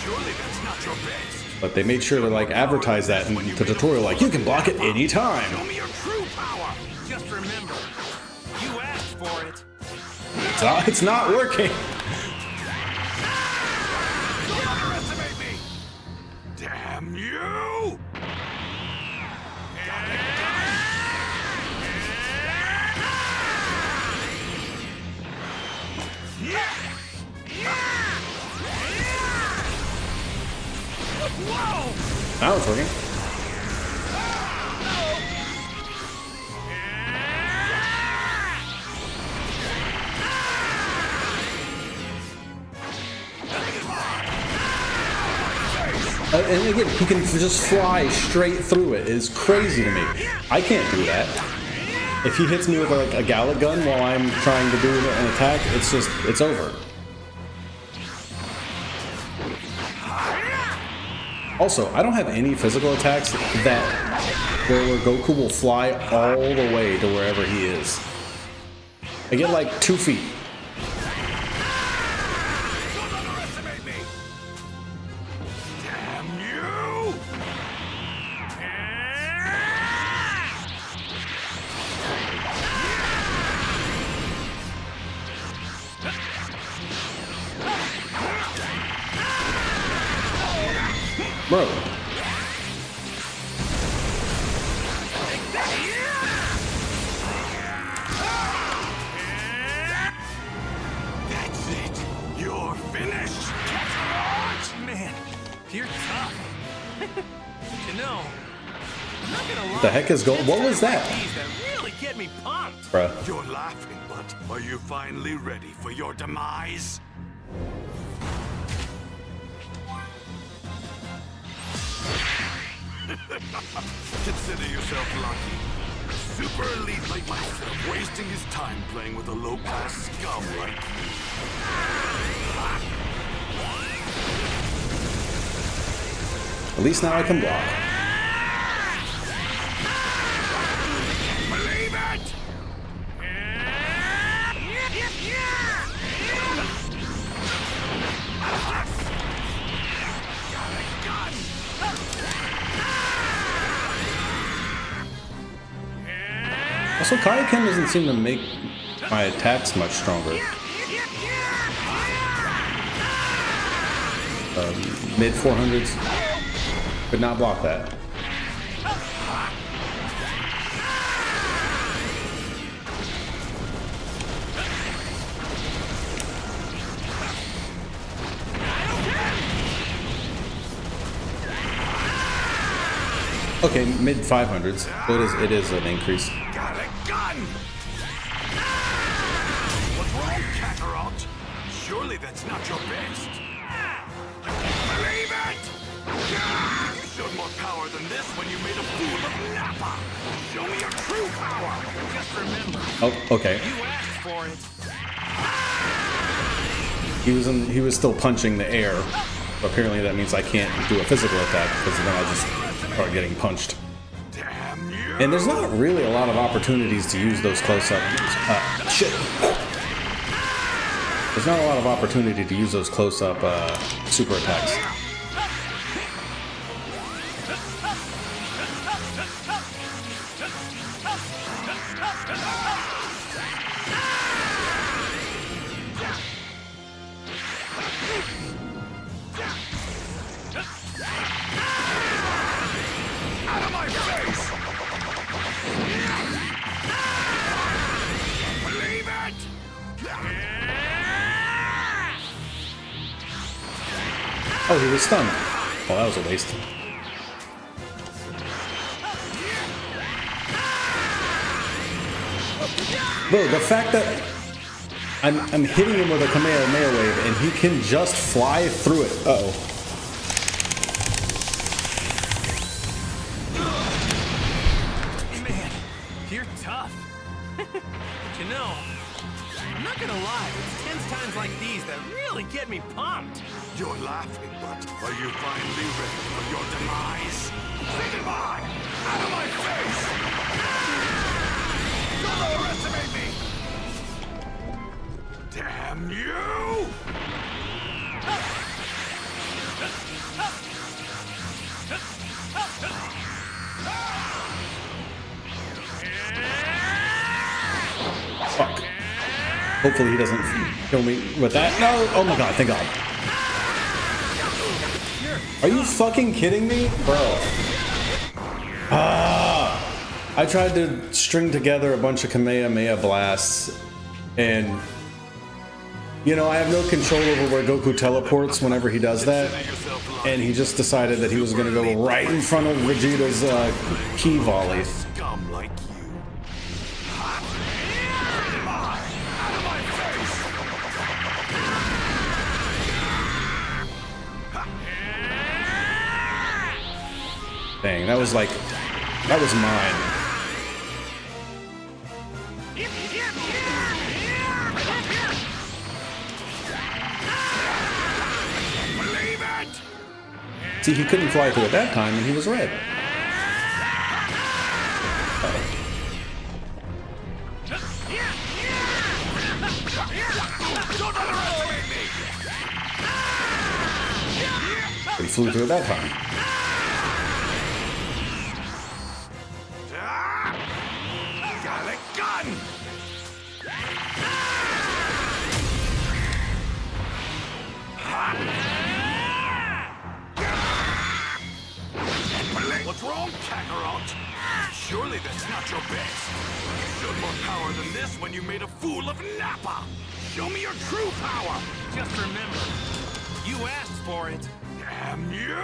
Surely that's not your best. But they made sure to like advertise that in the tutorial, like you can block it anytime. Show me your true power. Just remember, you asked for it. It's not working. Don't underestimate me. Damn you! Whoa! Now it's working. And again, he can just fly straight through it. It is crazy to me. I can't do that. If he hits me with like a Gallic gun while I'm trying to do an attack, it's over. Also, I don't have any physical attacks where Goku will fly all the way to wherever he is. I get like 2 feet. Bro. That's it. You're finished, Kakarot. Man, you're tough. You know, I'm not gonna lie. The heck is going? What was that? That really get me pumped. Bruh. You're laughing, but are you finally ready for your demise? Consider yourself lucky. Super elite like myself wasting his time playing with a low-class scum like you. At least now I can block. Believe it! Also, Kaioken doesn't seem to make my attacks much stronger. Mid 400s. Could not block that. Okay, mid 500s. So it is an increase. Got a gun! What's wrong, Kakarot? Surely that's not your best. Believe it! You showed more power than this when you made a fool of Nappa. Show me your true power. Just remember. Oh, okay. You asked for it. He was still punching the air. Apparently that means I can't do a physical attack because then I'll just start getting punched. Damn you! And there's not really a lot of opportunities to use those close-up. Shit. There's not a lot of opportunity to use those close-up super attacks. Out of my face! Believe it! Oh, he was stunned. Well, that was a waste. Bro, the fact that I'm hitting him with a Kamehameha wave and he can just fly through it. Uh-oh. Man, you're tough. But you know, I'm not gonna lie, it's tense times like these that really get me pumped. You're laughing, but are you finally ready for your demise? Say goodbye! Out of my face! Don't overestimate me! Damn you! Fuck. Hopefully he doesn't kill me with that. No! Oh my god, thank god. Are you fucking kidding me? Bro. I tried to string together a bunch of Kamehameha blasts, and you know, I have no control over where Goku teleports whenever he does that, and he just decided that he was going to go right in front of Vegeta's key volley. Scum like you. Dang, that was like, that was mine. See, he couldn't fly through at that time, and he was red. But he flew through at that time. Got a gun! What's wrong, Kakarot? Surely that's not your best. You showed more power than this when you made a fool of Nappa. Show me your true power. Just remember, you asked for it. Damn you!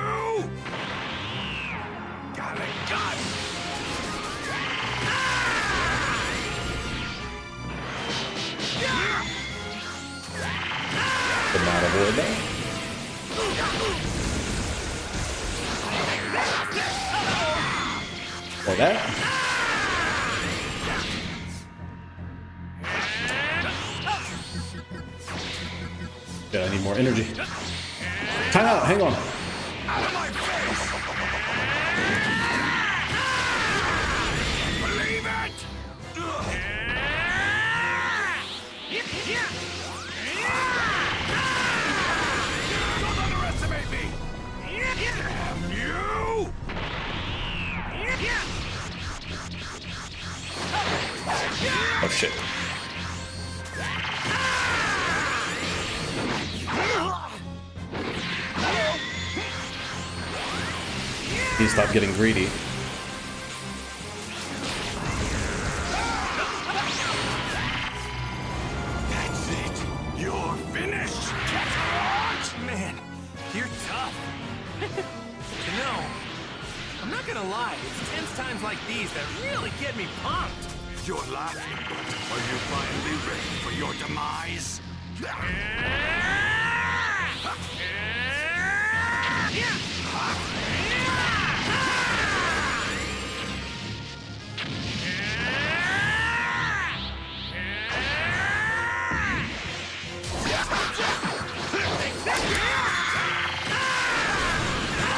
Got a gun! Could not avoid that. Or that. Good, I need more energy. Time out, hang on. Out of my face! Believe it! Don't underestimate me! Damn you! Oh shit. He stopped getting greedy. That's it! You're finished, Kakarot! Man, you're tough. You know, I'm not gonna lie, it's tense times like these that really get me pumped. You're laughing, but are you finally ready for your demise?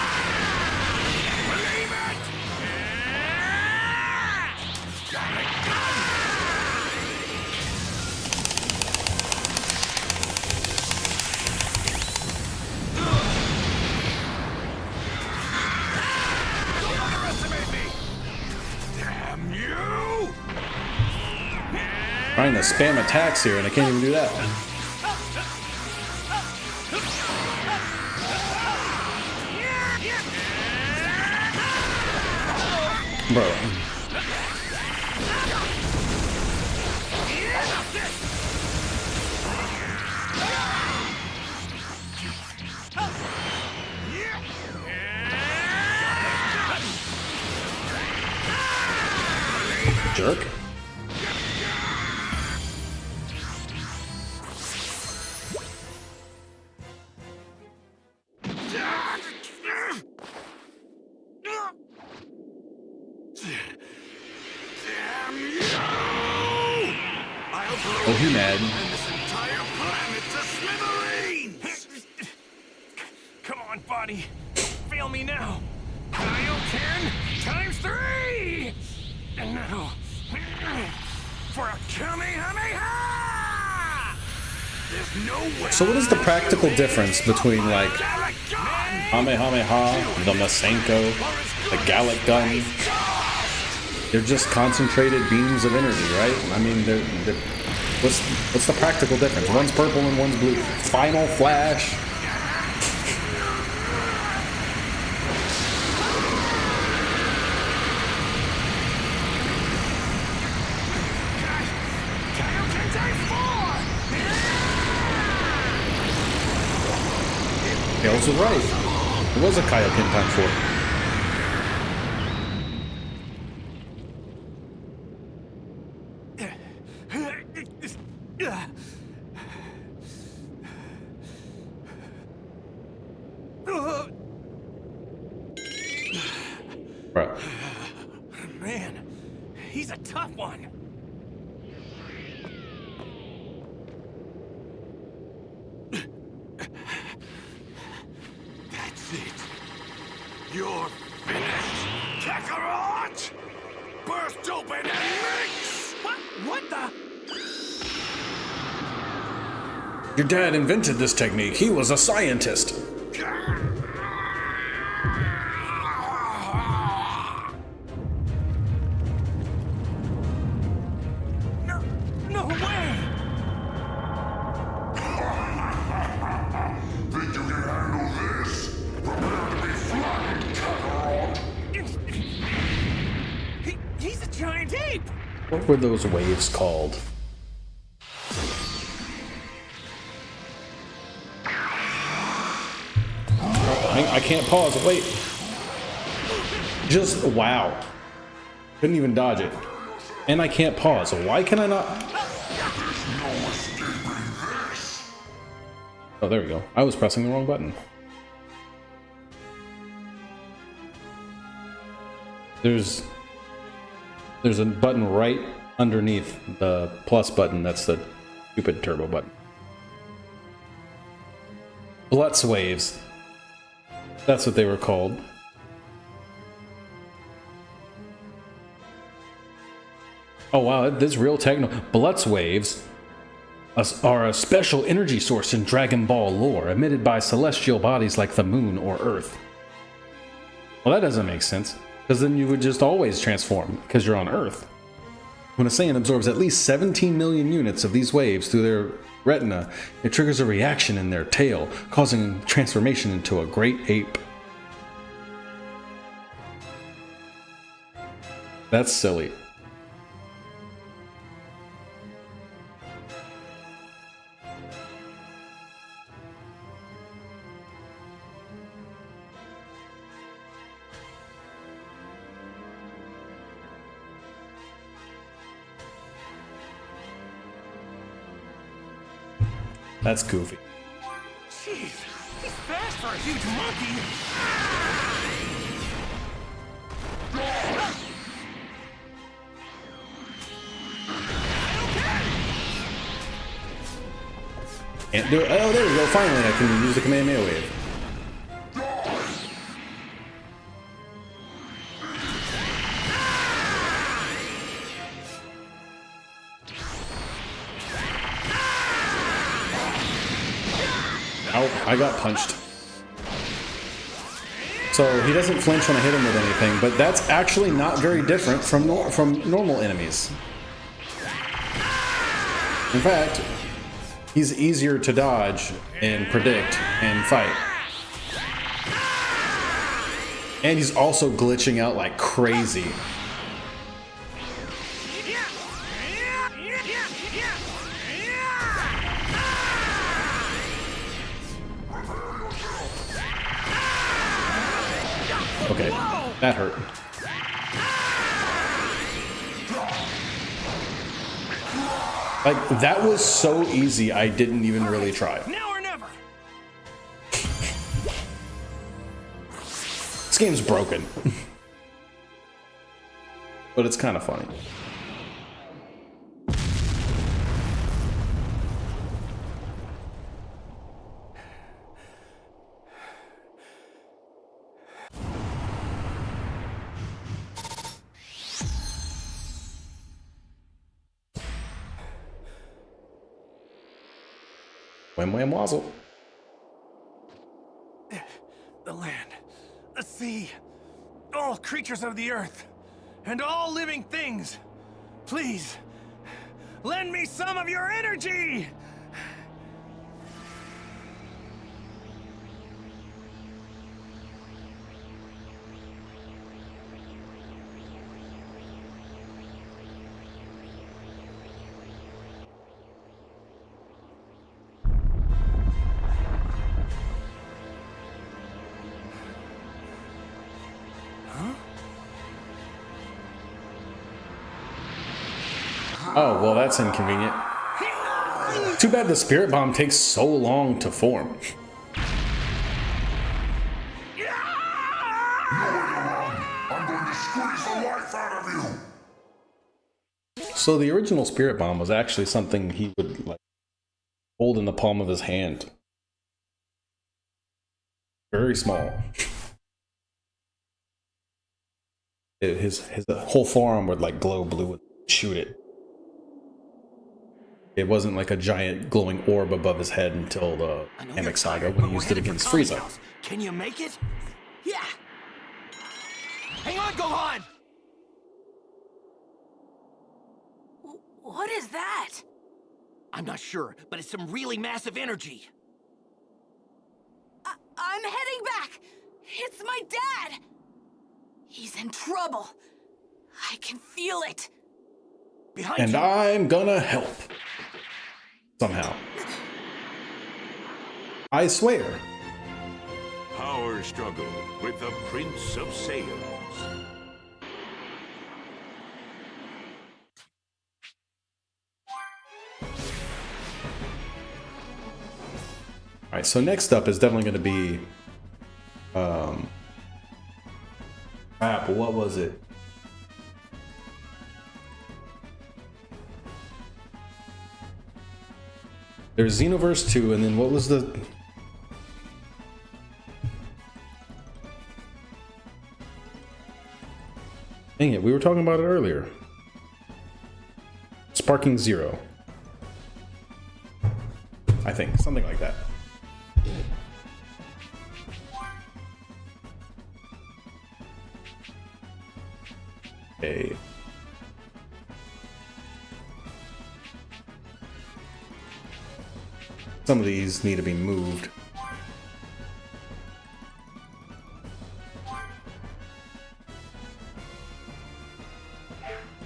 Believe it! Got a gun! Don't underestimate me! Damn you! Trying to spam attacks here, and I can't even do that. Bro. Jerk. Damn you! I'll blow Oh, he you mad. and the body. Fail me now. Kaioken times 3! And now, for a Kamehameha! There's no way. So what is the practical difference between like Kamehameha, the Masenko, the Gallic gun? They're just concentrated beams of energy, right? I mean, what's the practical difference? One's purple and one's blue. Final flash. Tails was right. It was a Kaioken times 4. Right. Man, he's a tough one. That's it. You're finished, Kakarot! Burst open and mix! What the? Your dad invented this technique. He was a scientist. No way! Think you can handle this? Prepare to be flattened, Kakarot! He's a giant ape! What were those waves called? I can't pause. Wait. Just wow. Couldn't even dodge it. And I can't pause. Why can I not? Oh, there we go. I was pressing the wrong button. There's a button right underneath the plus button. That's the stupid turbo button. Blutz waves. That's what they were called. Oh wow, this real techno. Blutz waves are a special energy source in Dragon Ball lore, emitted by celestial bodies like the moon or Earth. Well, that doesn't make sense, because then you would just always transform, because you're on Earth. When a Saiyan absorbs at least 17 million units of these waves through their retina, it triggers a reaction in their tail, causing transformation into a great ape. That's silly. That's goofy. Jeez, he's fast for a huge monkey. Can't do it. Oh, there we go. Finally, I can use the Kamehameha wave. Ow, I got punched. So he doesn't flinch when I hit him with anything, but that's actually not very different from normal enemies. In fact, he's easier to dodge and predict and fight. And he's also glitching out like crazy. Okay, that hurt. Like, that was so easy, I didn't even really try. Now or never. This game's broken. But it's kind of funny. Wham wham wazzle. The land, the sea, all creatures of the earth, and all living things. Please, lend me some of your energy! Oh, well, that's inconvenient. Too bad the spirit bomb takes so long to form. I'm going to squeeze the life out of you! So the original spirit bomb was actually something he would like hold in the palm of his hand. Very small. His whole forearm would like glow blue and shoot it. It wasn't like a giant glowing orb above his head until the Namek Saga when he used it against Frieza. Can you make it? Yeah. Hang on, Gohan! What is that? I'm not sure, but it's some really massive energy. I'm heading back. It's my dad. He's in trouble. I can feel it. Behind And you. I'm gonna help. Somehow. I swear. Power struggle with the Prince of Saiyans. Alright, so next up is definitely gonna be what was it? There's Xenoverse 2, and then what was the... Dang it, we were talking about it earlier. Sparking Zero. I think, something like that. Okay. Some of these need to be moved.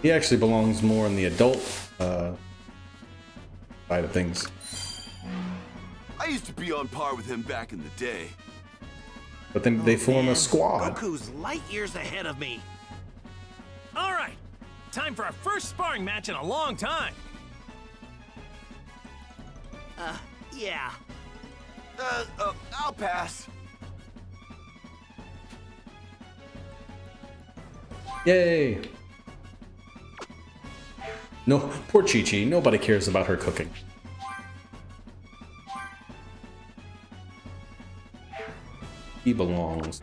He actually belongs more in the adult side of things. I used to be on par with him back in the day. But then they form a squad. Goku's light years ahead of me. All right, time for our first sparring match in a long time. Yeah. I'll pass. Yay! No, poor Chi-Chi. Nobody cares about her cooking. He belongs.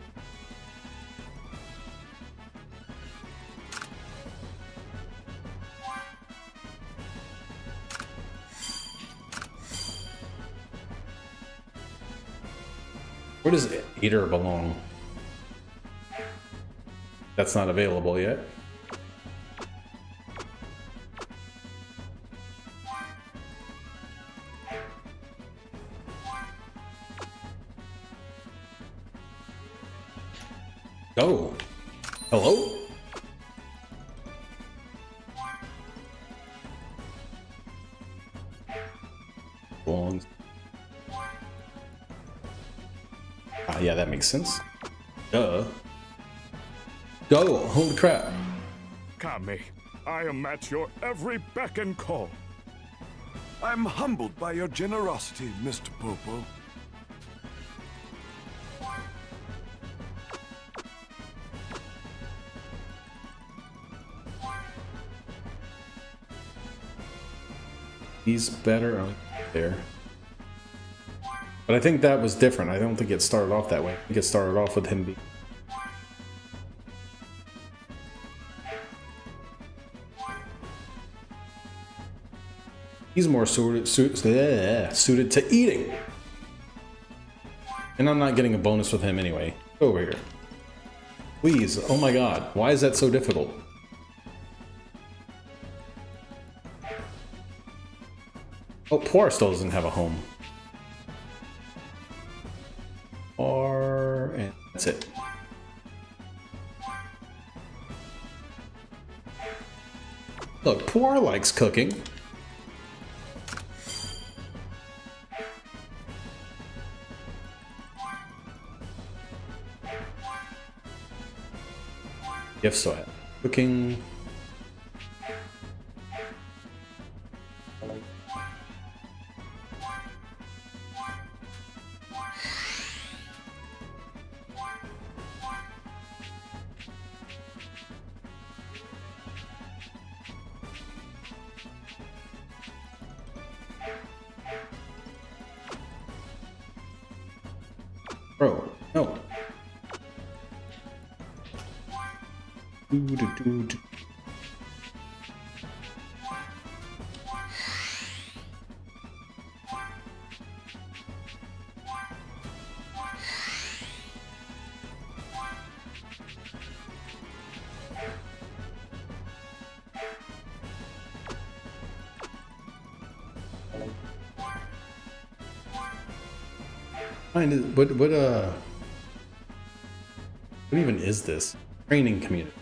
Where does Eater belong? That's not available yet. Oh, hello? Belongs. Yeah, that makes sense. Duh. Go! Holy crap! Kame, I am at your every beck and call. I'm humbled by your generosity, Mr. Popo. He's better. Oh, there. But I think that was different. I don't think it started off that way. I think it started off with him being... He's more suited to eating. And I'm not getting a bonus with him anyway. Over here. Please, oh my god, why is that so difficult? Oh, Poir still doesn't have a home. And that's it. Look, Poir likes cooking. Gift swap. Cooking. Bro, no. What even is this? Training community.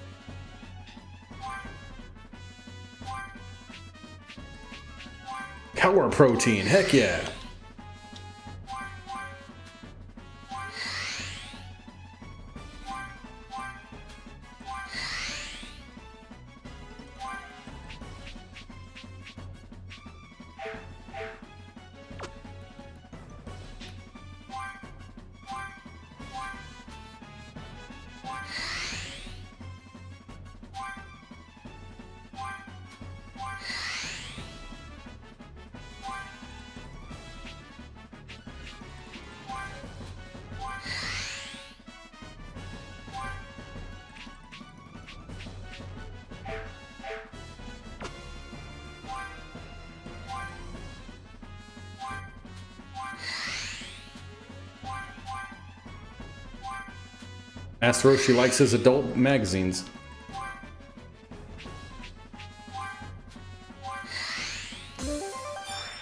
Power protein, heck yeah. Asked Roshi likes his adult magazines.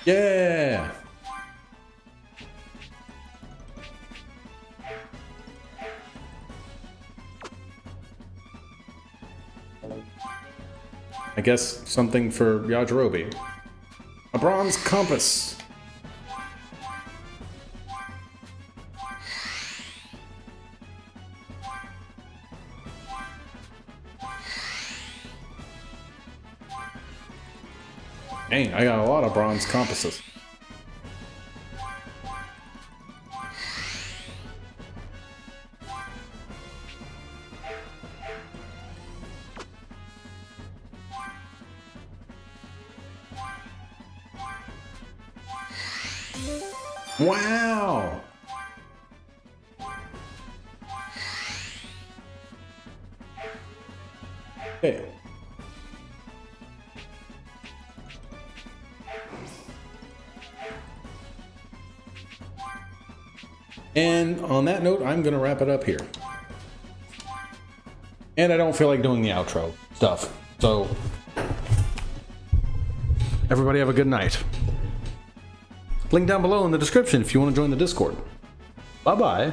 Yeah! I guess something for Yajirobe. A bronze compass! Dang, I got a lot of bronze compasses. Wow! Okay. And on that note, I'm going to wrap it up here. And I don't feel like doing the outro stuff. So, everybody have a good night. Link down below in the description if you want to join the Discord. Bye-bye.